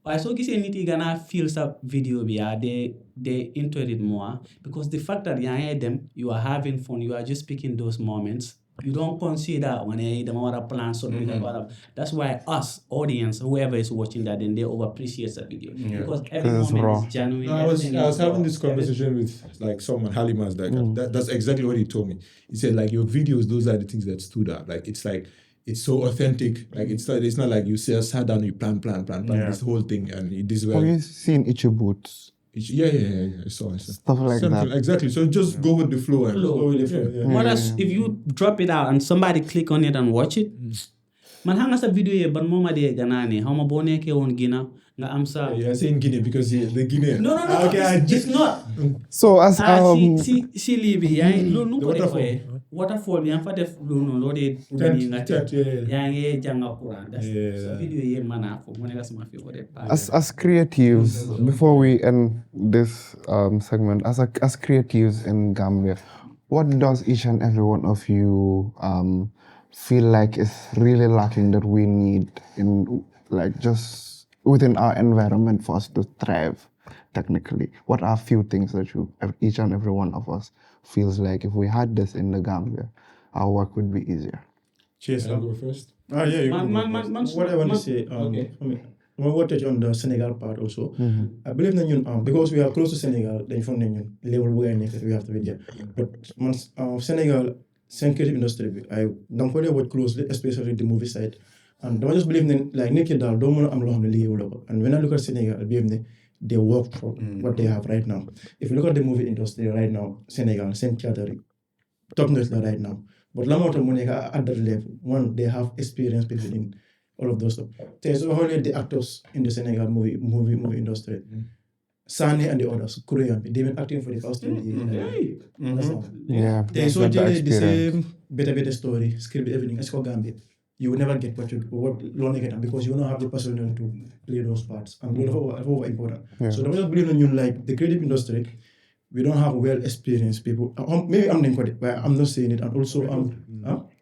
I saw you say niti gonna feel some video they into it more because the fact that you hear them, you are having fun, you are just picking those moments. You don't consider when they want to plan something. That's why us, audience, whoever is watching that, then they overappreciate that video. Because every moment is genuine. No, I was having this conversation with like someone, Halimas, that's exactly what he told me. He said like your videos, those are the things that stood out. Like it's so authentic. Like it's not like you say sat down, you plan this whole thing and this way. Have you seen Itchy Boots? Yeah. I saw. Stuff like that. Exactly. So just go with the flow. What else if you drop it out and somebody click on it and watch it? Man hanga sa video ye ban moma de ganani hama bone ke on gina nga am sa You are saying Guinea because the Guinea. no Okay, it's not So as si lii bi yaa ngi loolu nu ko def waterfall. fooyee waterfall bi yaa ngi fa def loolu noonu loo dee Tent, nga tent, yeah. yaa ngi jànga Quran Yeah. sa vidéo yi mën naa ko mu nekk sama favorite part. as creatives, before we end this segment, as creatives in Gambia, what does each and every one of you feel like is really lacking that we need in like just within our environment for us to thrive technically? What are a few things that each and every one of us feels like if we had this in the Gambia, our work would be easier? Chaser. I'll go first. Yeah, you can go first. What I want to say, okay. I mean, I want to touch on the Senegal part also. I believe that because we are close to Senegal, then from the level we have to be there. But once Senegal, creative industry, I don't follow what closely, especially the movie side. And I just believe that like Nikki Dal, don't want to and when I look at Senegal, I believe they work for what they have right now. If you look at the movie industry right now, Senegal, Cinatrix, top notch right now. But Lamota Monica at that level, one, they have experienced people in all of those stuff. There's only the actors in the Senegal movie industry. Sane and the others, Korean, they've been acting for the past 20 years. Yeah, They so got the the experience. same better story, script, everything. As for Gambia, you will never get what Lone get because you don't have the personnel to play those parts. And those are important. Yeah. So I just believe in you, like the creative industry. We don't have well experienced people. Maybe I'm not but I'm not saying it. And also,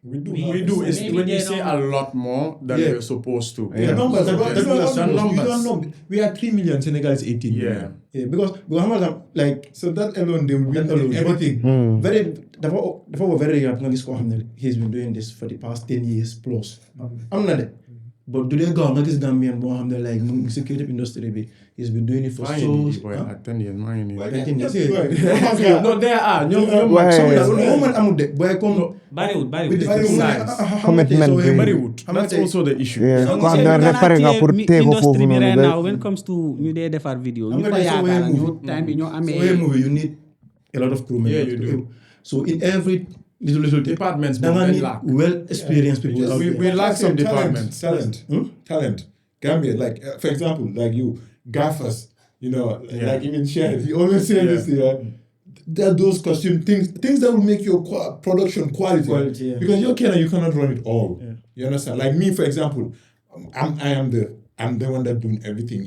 We do. We do. It's Maybe when they you say a lot more than Yeah. we're supposed to. The numbers. The You numbers. don't know. We are 3 million. Senegal is 18 Yeah. million. yeah, because I'm like So that alone, they will That win alone. everything. very very he's been doing this for the past 10 years plus. I'm not it. But do they go this Gambian like creative industry he's been doing it for so At 10 years, mine. 10 years. No, there are. Why- Boy come bariwul with the Nice. Commitment. Bollywood. That's also the issue. Yeah, So ko monsieur, anda we repare nga pour cannot téye ko foofu industry bi noonu right ba- now when it comes to ñu dee defar vidéo ñu fa yaakaar ñu time bi ñoo So amee a movie you need a lot of crew members. Yeah, you do. So in every little Departments, then but I they need lack. well experienced people. out we- there. we lack some Talent. departments. Talent. Gambia, like for example, like you, gaffers. You know, Yeah. like even Shed, he always say this. There are those costume things that will make your production quality. Quality, yeah. Because you cannot run it all. Yeah. You understand? Like me, for example, I'm the one that doing everything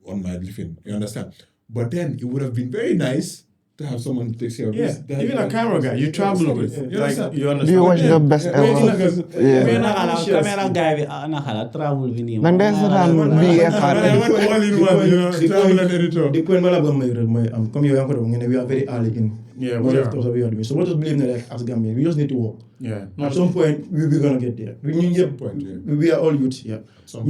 on my living. You understand? But then it would have been very nice to have someone to take care of Yeah, this. even a camera guy you travel with. You Like, understand? you understand? Do you watch the best Yeah, ever? because- Yeah. mais naka la caméra guy bi naka la travel bi nii Nan dee seetaan BFR. All in one, you know, travel and editor. The point where I'm come here, we are very early in. Yeah, most we of are. the stuff that we are doing. So what just believe that like, as Gambian, we just need to work. Yeah. At some point, we're gonna get there. We are all youth here. For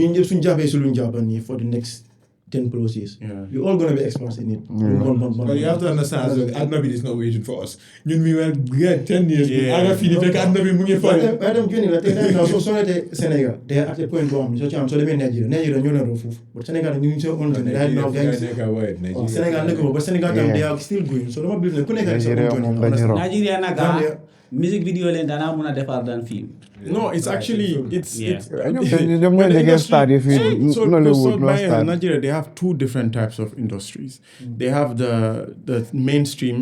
the next 10 plus years. Yeah. We're all gonna be experts in it. But you have to understand, look, Adnabi is not waiting for us. We had 10 years. Yeah. I feel like Adnabi mungi But fine. I'm doing it. Right now, so Senegal, they are at a point where so they Nigeria. Nigeria, you know, but Senegal, you need to own right now, guys. Senegal, but Senegal, they are still going. So don't believe the Nigeria moom dañu raw. Nigeria naka Gambia. music video leen danaa mun a defar daan film No, it's actually it's Yeah. it's ñoom when ñoo the njëkkee industry- start yi fii So Nollywood loo by start. Nigeria, they have two different types of industries. They have the mainstream,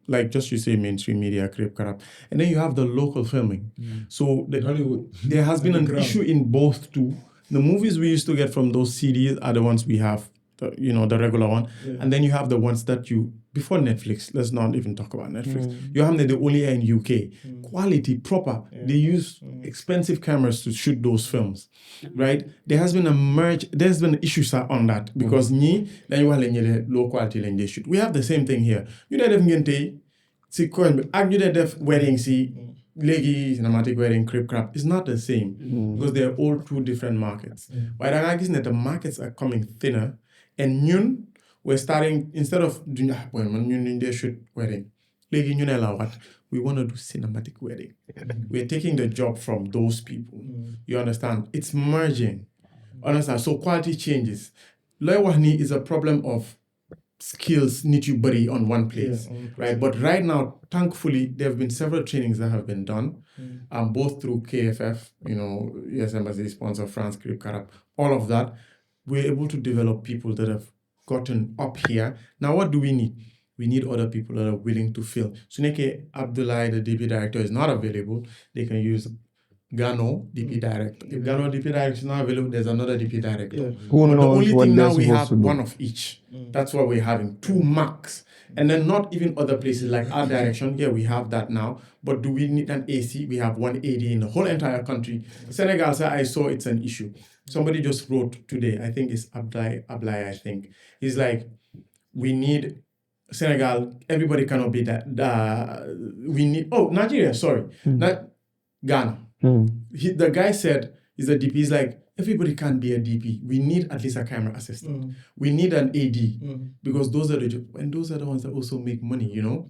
like just you say mainstream media, creep karab, and then you have the local filming. So Hollywood. there has been an Underground. issue in both too. The movies we used to get from those CDs are the ones we have, the regular one, and then you have the ones that you before Netflix. Let's not even talk about Netflix. You have the only in UK, quality proper. They use expensive cameras to shoot those films, right? There has been a merge. There's been issues on that because then you have low quality and they shoot. We have the same thing here. You know, see, you def wedding see. Legi cinematic wedding crib crap is not the same because they're all two different markets. But I guess that the markets are coming thinner, and we're starting instead of doing when they shoot wedding. Legi what we want to do cinematic wedding. We're taking the job from those people. You understand? It's merging. Understand? So quality changes. Loyawahni is a problem of skills need you bury on one place, right? But right now, thankfully, there have been several trainings that have been done, both through KFF, US Embassy sponsor, France, Crib Carab, all of that. we're able to develop people that have gotten up here. Now, what do we need? We need other people that are willing to fill. So, Abdoulie, the DP director, is not available. They can use Gano, DP director. If Gano DP director is not available, there's another DP director. Who But the knows only what thing they're now we supposed have to do? one of each. That's what we're having, 2 max. And then not even other places like our direction. Yeah, we have that now. But do we need an AC? We have 1 AD in the whole entire country. Senegal, so I saw it's an issue. Somebody just wrote today, I think it's Abdoulie, I think. He's like, we need Senegal, everybody cannot be that. We need, Nigeria, sorry. Not Ghana. The guy said, he's a DP, he's like, everybody can't be a DP. We need at least a camera assistant. We need an AD because those are the ones that also make money, you know?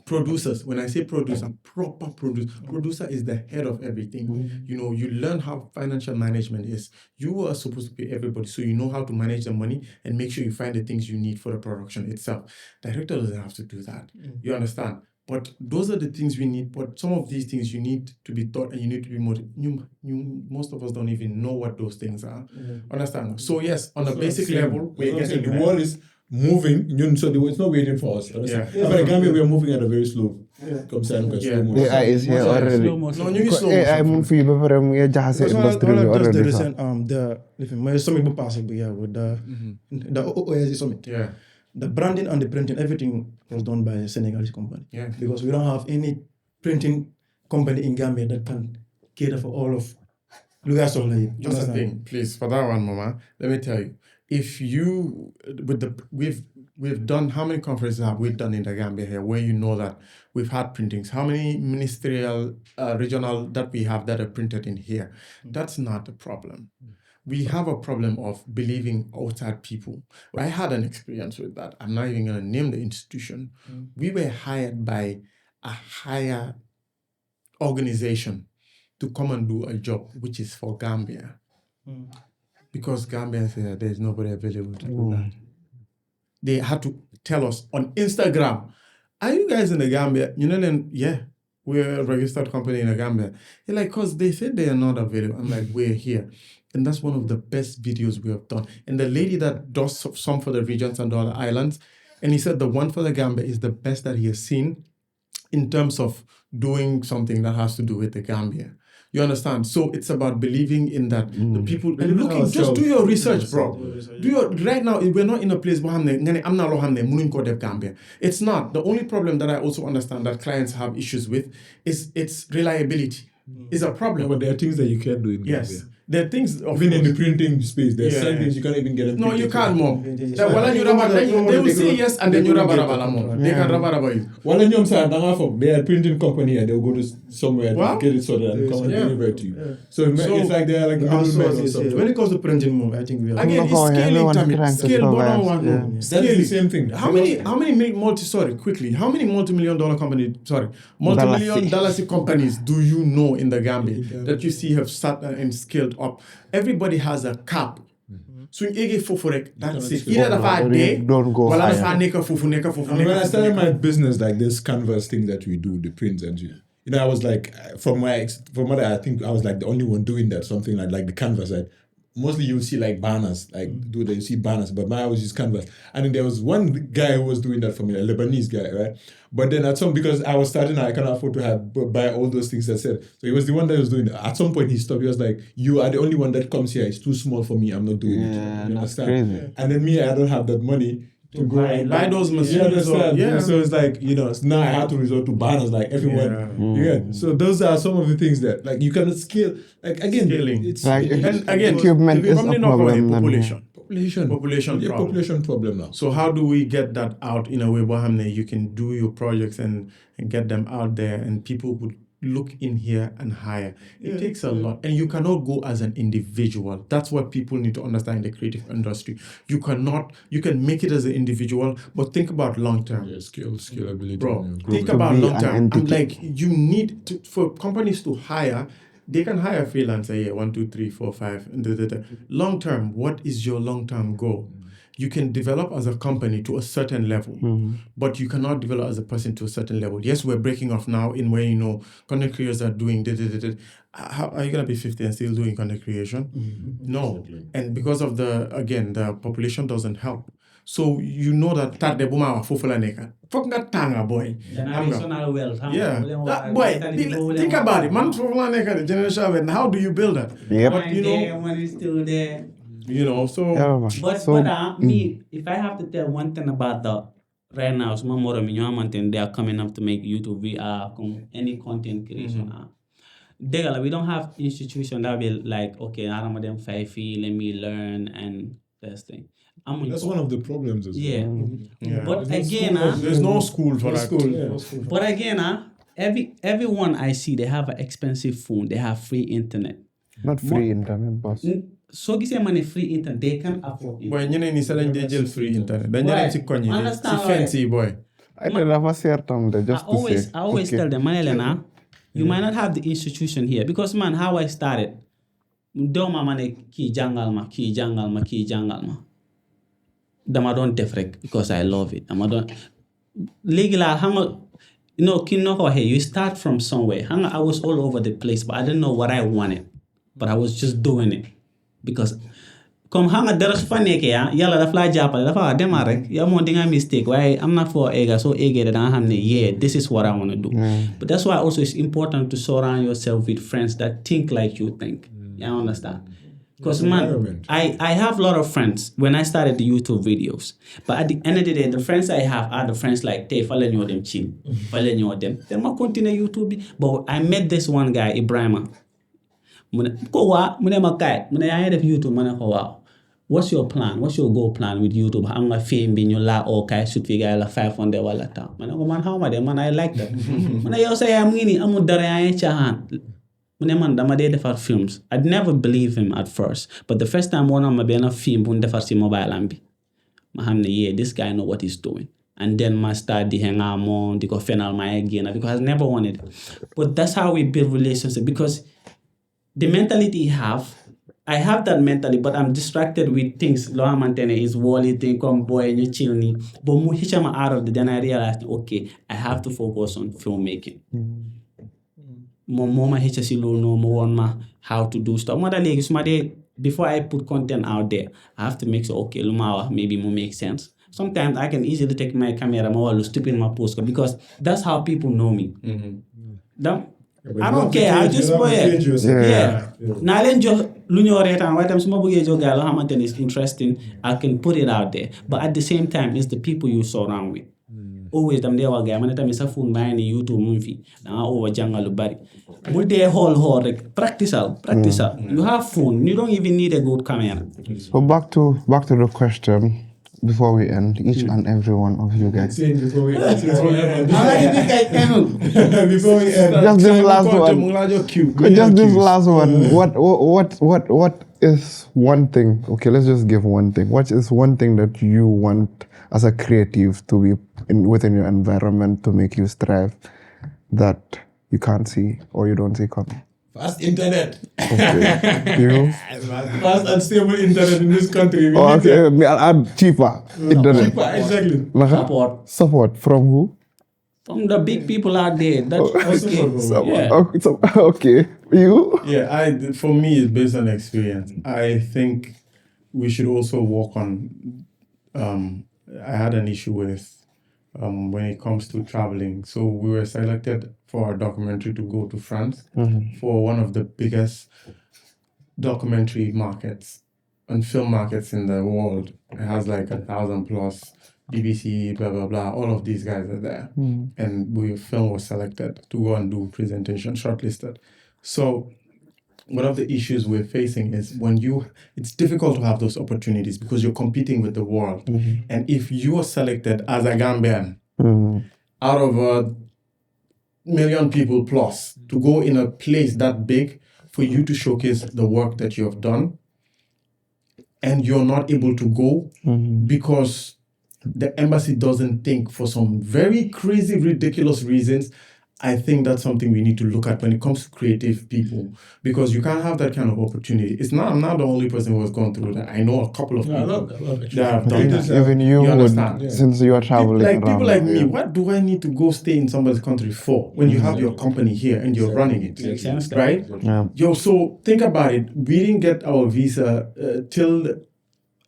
Producers, when I say producer, proper producer. Producer is the head of everything. You know, you learn how financial management is. You are supposed to pay everybody, so you know how to manage the money and make sure you find the things you need for the production itself. Director doesn't have to do that. You understand? But those are the things we need. But some of these things you need to be taught and you need to be most of us don't even know what those things are. Understand? So yes, on a basic level, we're getting the world is moving, so it's not waiting for us. Understand? Yeah. But in Gambia, we are moving at a very slow. AI is here already. No, you slow. AI mun fi ba pare mu jaxase industry bi already. The recent the summit bu passé bu with the OSC summit. Yeah. The branding and the printing, everything was done by a Senegalese company. Yeah. Because we don't have any printing company in Gambia that can cater for all of Just a thing, please, for that one, Mama, let me tell you. If you, we've done, how many conferences have we done in the Gambia here where you know that we've had printings? How many ministerial, regional that we have that are printed in here? That's not a problem. We have a problem of believing outside people. I had an experience with that. I'm not even going to name the institution. We were hired by a higher organization to come and do a job, which is for Gambia. Because Gambians say there's nobody available to do that. They had to tell us on Instagram, are you guys in the Gambia? You know, then, yeah, we're a registered company in the Gambia. They're like, because they said they are not available. I'm like, we're here. And that's one of the best videos we have done. And the lady that does some for the regions and the other islands, and he said the one for the Gambia is the best that he has seen in terms of doing something that has to do with the Gambia. You understand? So it's about believing in that the people and looking. Just do your research, bro. Right now. We're not in a place where I'm not Gambia. It's not. The only problem that I also understand that clients have issues with is its reliability. Is a problem. But there are things that you can't do in Gambia. Yes. There are things even in the printing space. There are certain things you can't even get. No, you can't, mom. They will say yes and then you rabba. They can rabba you. They are printing company and they'll go to somewhere and get it sorted and come and deliver to you. Yeah. So it's like they're like when it comes to printing, mom, I think we are again it's scaling time. Scale bottom one. That's the same thing. How many multi-million dollar companies, multi-million dollar companies do you know in the Gambia that you see have sat and scaled up? Everybody has a cap. So that's it. Either the fact day, don't go. When I started my business, like this canvas thing that we do, the prints and you know, I was like, from what I think I was like the only one doing that, something like the canvas. Like mostly you see like banners, you see banners, but mine was just canvas. And then there was one guy who was doing that for me, a Lebanese guy, right? But then because I was starting, I cannot afford to buy all those things I said. So he was the one that was doing it. At some point he stopped. He was like, you are the only one that comes here. It's too small for me. I'm not doing it. You understand? Crazy. And then I don't have that money to go and buy those machines. You understand? So it's like, now I have to resort to banners like everyone. Yeah. So those are some of the things that like you cannot scale. Like again, scaling. It's like and again, equipment is a problem. Population problem now. So how do we get that out in a way where you can do your projects and get them out there and people would look in here and hire? It takes a lot, and you cannot go as an individual. That's what people need to understand in the creative industry. You can make it as an individual, but think about long term. Yeah, scalability. Bro, think about long term. I'm like, you need to, for companies to hire. They can hire freelancer 1, 2, 3, 4, 5. Long term, what is your long term goal? you can develop as a company to a certain level, but you cannot develop as a person to a certain level. Yes, we're breaking off now in where, content creators are doing How are you going to be 50 and still doing content creation? No. Exactly. And because of the population doesn't help. So that the buma fufula neka. Fuck that tanga boy. Generational wealth. Yeah. That boy, think about it. Man fufula neka, the generational wealth. How do you build that? Yep. But money is still there. Me, if I have to tell one thing about right now, they are coming up to make YouTube any content creation. We don't have institution that will like, okay, I don't want them 5 feet, let me learn and this thing. That's one of the problems as well. Yeah. But again, there's no school for that. But again, everyone I see, they have an expensive phone, they have free internet. Not free internet, boss. So you say money free internet, they can afford it. Boy, you selling jail free internet. Then you understand fancy boy. I never say them just I always tell them, Manelena, you might not have the institution here because man, how I started, doma mane ki jangal ma. Dama don't defrek because I love it. Dama don't legal hanga. You start from somewhere. I was all over the place, but I didn't know what I wanted. But I was just doing it because come hanga there's funny yalla da fly jappal da fa dem rek ya mo dinga mistake why I'm not for ega so ega da hamne this is what I want to do. But that's why also it's important to surround yourself with friends that think like you think. You understand? Because man, I have a lot of friends when I started the YouTube videos. But at the end of the day, the friends I have are the friends like they follow them chill. Follow them. Then I continue YouTube. But I met this one guy, Ibrahima. I heard of YouTube. What's your plan? What's your goal plan with YouTube? I'm a fame being your la okay, should figure like 500 wala ta. Man, how am I? Man, I like that. Man, I say I'm dama films. I'd never believe him at first. But the first time one of my been a film mobile ambi. This guy know what he's doing. And then I start the hang on the final my again because I never wanted it. But that's how we build relationships because the mentality I have that mentality, but I'm distracted with things. Loha mantene is wally thing, come boy, and you chill me. But muhichama out of the then I realized, okay, I have to focus on filmmaking. Mama HSC no more how to do stuff. Before I put content out there, I have to make sure okay, Lumawa maybe more make sense. Sometimes I can easily take my camera more stupid in my post because that's how people know me. I don't care. I just boy yeah. Now let just lunyorate and write some buge is interesting. I can put it out there. But at the same time, it's the people you surround with. Always them there guy man time is a phone by any YouTube movie na over jangalu bari but they whole practice out you have phone you don't even need a good camera. So back to the question before we end, each and every one of you guys Before we end, just this last one what is one thing, okay, let's just give one thing. What is one thing that you want as a creative to be within your environment to make you strive that you can't see or you don't see coming? Fast internet. Okay. You? Fast and stable internet in this country. I'll add cheaper internet. Cheaper, exactly. Support from who? From the big people out there. That's okay. You? Yeah, for me, it's based on experience. I think we should also work on. I had an issue with when it comes to traveling. So we were selected for a documentary to go to France for one of the biggest documentary markets and film markets in the world. It has like 1,000+ BBC, blah, blah, blah. All of these guys are there. And film was selected to go and do presentation, shortlisted. So one of the issues we're facing is it's difficult to have those opportunities because you're competing with the world. And if you are selected as a Gambian out of 1 million people plus to go in a place that big for you to showcase the work that you have done and you're not able to go because the embassy doesn't think for some very crazy, ridiculous reasons I think that's something we need to look at when it comes to creative people, because you can't have that kind of opportunity. I'm not the only person who has gone through that. I know a couple of people that have done that. Even you would, since you are traveling around. People like me, what do I need to go stay in somebody's country for when you have your company here and you're running it, right? Yeah. So think about it. We didn't get our visa till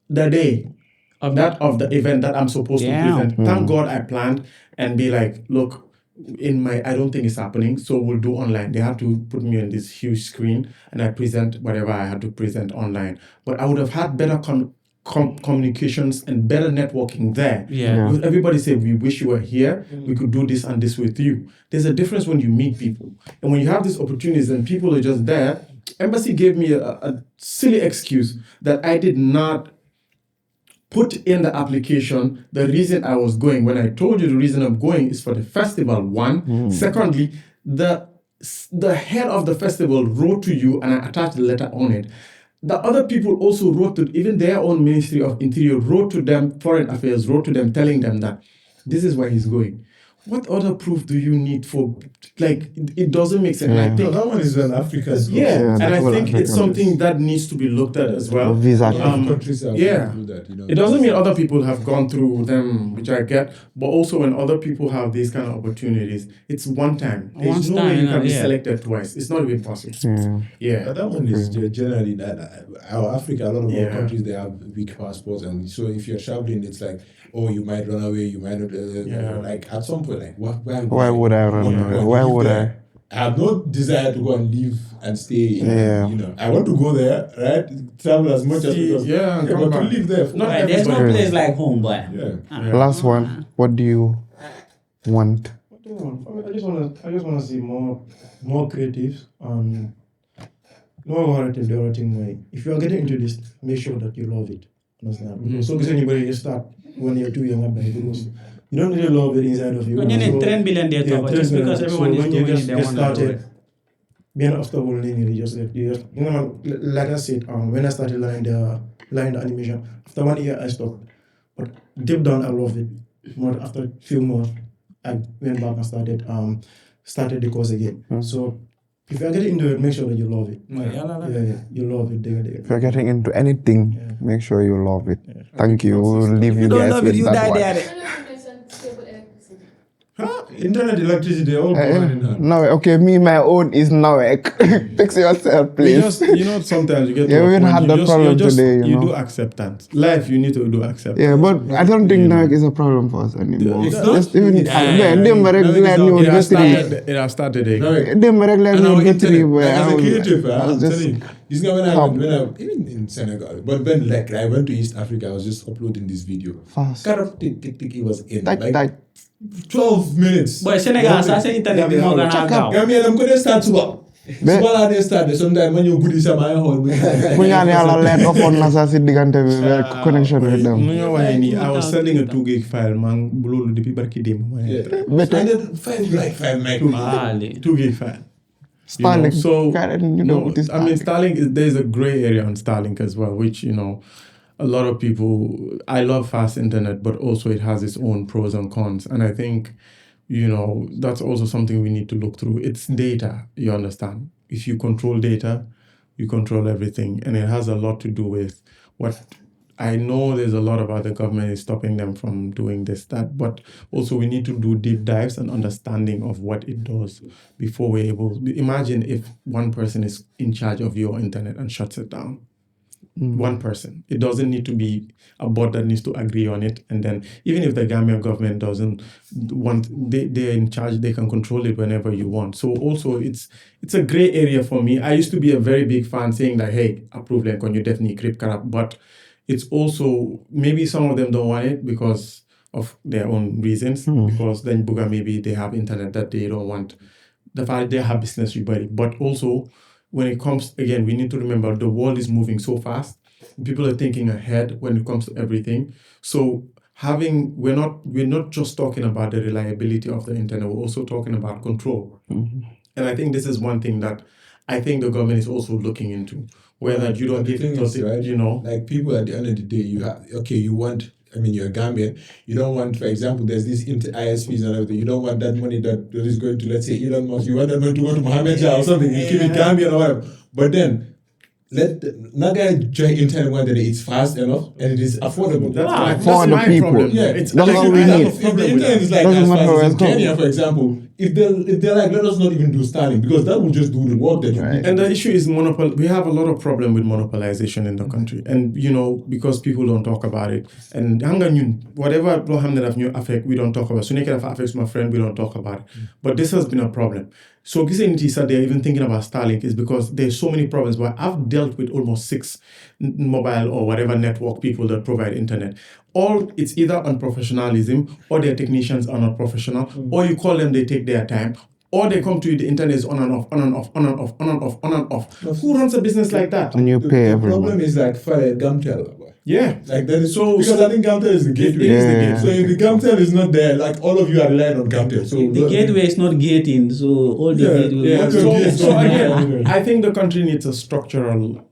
the day of the event that I'm supposed to present. Thank God I planned and be like, look, I don't think it's happening, so we'll do online. They have to put me on this huge screen and I present whatever I had to present online. But I would have had better communications and better networking there. Because everybody said, we wish you were here, we could do this and this with you. There's a difference when you meet people. And when you have these opportunities and people are just there. Embassy gave me a silly excuse that I did not put in the application the reason I was going. When I told you the reason I'm going is for the festival, one. Secondly, the head of the festival wrote to you and I attached the letter on it. The other people also wrote to, even their own Ministry of Interior wrote to them, Foreign Affairs wrote to them telling them that this is where he's going. What other proof do you need for, like, it doesn't make sense. And I think that one is when Africa is and I think it's something that needs to be looked at as well. Visa countries have do that, It doesn't mean other people have gone through them, which I get, but also when other people have these kind of opportunities, it's one time. There's no way you can be selected twice. It's not even possible. But that one is generally that our Africa, a lot of our countries, they have weak passports, and so if you're traveling, it's like, oh, you might run away, you might not, like at some point, like, why would I run away? Why would I? I have no desire to go and live and stay. I want to go there, right? Travel as much as possible. But to live there. There's no place like home, boy. Last one. What do you want? I just want to see more creatives and no narrative directing way. If you are getting into this, make sure that you love it. Understand? So because anybody you start when you're too young, because you don't really love it inside of you. When you're 10 billion there, just because everyone is doing it, they want to do it. Being after all, you just like I said, when I started learning the animation, after 1 year I stopped. But deep down I love it. More after a few more, I went back and started the course again. So if you're getting into it, make sure that you love it. You love it. If you're getting into anything, make sure you love it. Thank you. We'll leave you guys with that one. Internet, electricity, they all go hand in hand. No, okay, my own is Nawek. Fix yourself, please. Sometimes you get we even had that problem today. You do acceptance. Life, you need to do acceptance. Yeah, but I don't think Nawek is a problem for us anymore. It's not. Just even It has started again. As a creative, I'm telling you, this guy when I even in Senegal, but when like I went to East Africa, I was just uploading this video. Fast. It was in Like 12 minutes. Boy, Senegal, so I say internet is more than Gambian, I'm going to start to small they start. Sometimes when you go to my hall, we are let off on Nasa digante connection with them. I was sending a 2 gig file, man. Blue the people kidding. And then 5 meg. 2 gig file. Starlink. Starlink there's a gray area on Starlink as well, which a lot of people. I love fast internet, but also it has its own pros and cons, and I think that's also something we need to look through. It's data, you understand. If you control data, you control everything, and it has a lot to do with what. I know there's a lot about the government is stopping them from doing this, that, but also we need to do deep dives and understanding of what it does before we're able. Imagine if one person is in charge of your internet and shuts it down. One person. It doesn't need to be a board that needs to agree on it. And then even if the Gambian government doesn't want, they're in charge, they can control it whenever you want. So also it's a gray area for me. I used to be a very big fan saying that, hey, approve like when you definitely creep karap, but it's also, maybe some of them don't want it because of their own reasons, because then Buga, maybe they have internet that they don't want. The fact they have business everybody, but also when it comes, again, we need to remember the world is moving so fast. People are thinking ahead when it comes to everything. So we're not just talking about the reliability of the internet, we're also talking about control. And I think this is one thing that I think the government is also looking into, whether you don't give it, right? Like people at the end of the day, you want I mean, you're a Gambian, you don't want, for example, there's these ISPs and everything, you don't want that money that is going to, let's say, Elon Musk, you want that money to go to Mohammed Jah or something, you keep it Gambian or whatever. But then, internet whether it's fast enough and it is affordable. That's For the my people. problem. Yeah, That's all we need. If the internet is like Doesn't as matter fast where as in it's going. Kenya, for example, if they're like, let us not even do Starlink because that will just do the work that you need. And the issue is we have a lot of problem with monopolization in the country. And, because people don't talk about it. And whatever affect, we don't talk about. So affects my friend, we don't talk about it. But this has been a problem. So they're even thinking about Starlink is because there's so many problems. But I've dealt with almost 6 mobile or whatever network people that provide internet. All it's either unprofessionalism or their technicians are not professional, or you call them, they take their time, or they come to you, the internet is on and off, on and off, on and off, on and off, on and off. Who runs a business like that? And you pay The every problem month. is like fire Gamtel. Yeah. Like that is so because I think Gamtel is the gateway. It is the gateway. So if the Gamtel is not there, like all of you are relying on Gamtel. So The gateway is not gating, so all the gateway. Yeah, Yes. so again, I think the country needs a structural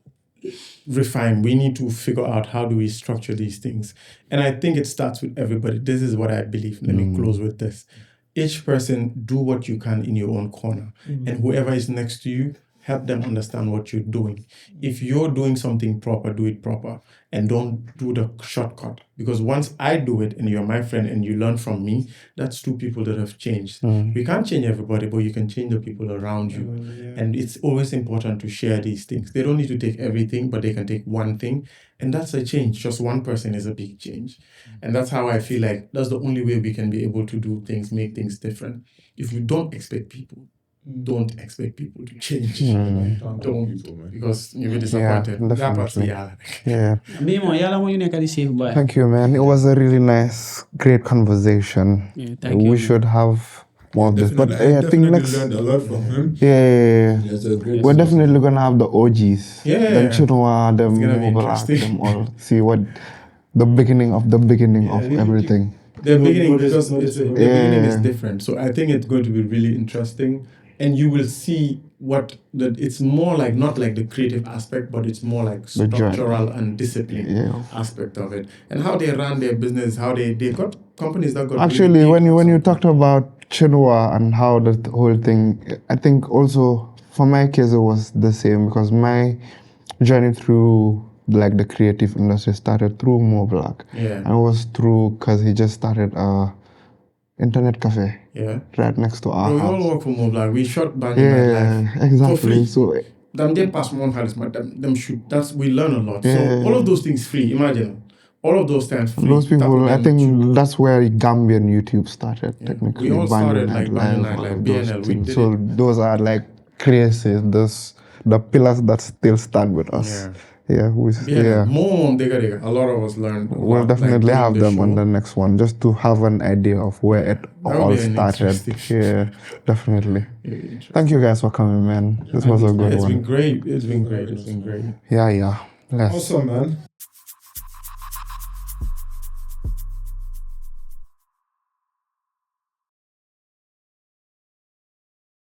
refine. We need to figure out how do we structure these things. And I think it starts with everybody. This is what I believe. Let me close with this. Each person do what you can in your own corner. And whoever is next to you, help them understand what you're doing. If you're doing something proper, do it proper. And don't do the shortcut. Because once I do it and you're my friend and you learn from me, that's 2 people that have changed. We can't change everybody, but you can change the people around you. And it's always important to share these things. They don't need to take everything, but they can take one thing. And that's a change. Just one person is a big change. And that's how I feel like that's the only way we can be able to do things, make things different. If we don't expect people to change. Don't, because you'll be disappointed. definitely. Yeah. Yeah. Thank Thank you, man. It was a really nice, great conversation. Yeah, thank you. We should have more of this. But Definitely. I think next. learned a lot from him. Yeah. Yes, that's great. We're definitely gonna have the OGs. Yeah. Them Chinua, them It's gonna be Mubarak, interesting. them all. See what the beginning of everything. The beginning, Because because the beginning is different. So I think it's going to be really interesting. And you will see it's more like, not like the creative aspect, but it's more like The journey. structural and discipline aspect of it. And how they run their business, how they got companies that got Actually, really when you talked about Chinua and how the whole thing, I think also for my case it was the same because my journey through like the creative industry started through Mo Black. Yeah. And it was through because he just started a internet cafe right next to our So we all house. work for Mo Black. We shot Banyu Yeah, Live. For exactly. free. So Them they pass one hardest, but them shoot. We learn a lot. Yeah. So all of those things free. Imagine all of those times free. those people, I Them think shoot. that's where Gambian YouTube started technically. We all started Banyu like Live, Banyu all Live, of those BNL, we things. did So those are like crazy, the pillars that still stand with us. Yeah, More digga. A lot of us learned. We'll definitely have them on the next one just to have an idea of where it That would all be an started. interesting- Yeah, definitely. Thank you guys for coming, man. This was a good It's one. been great. It's been great. Yeah. Bless. Awesome, man.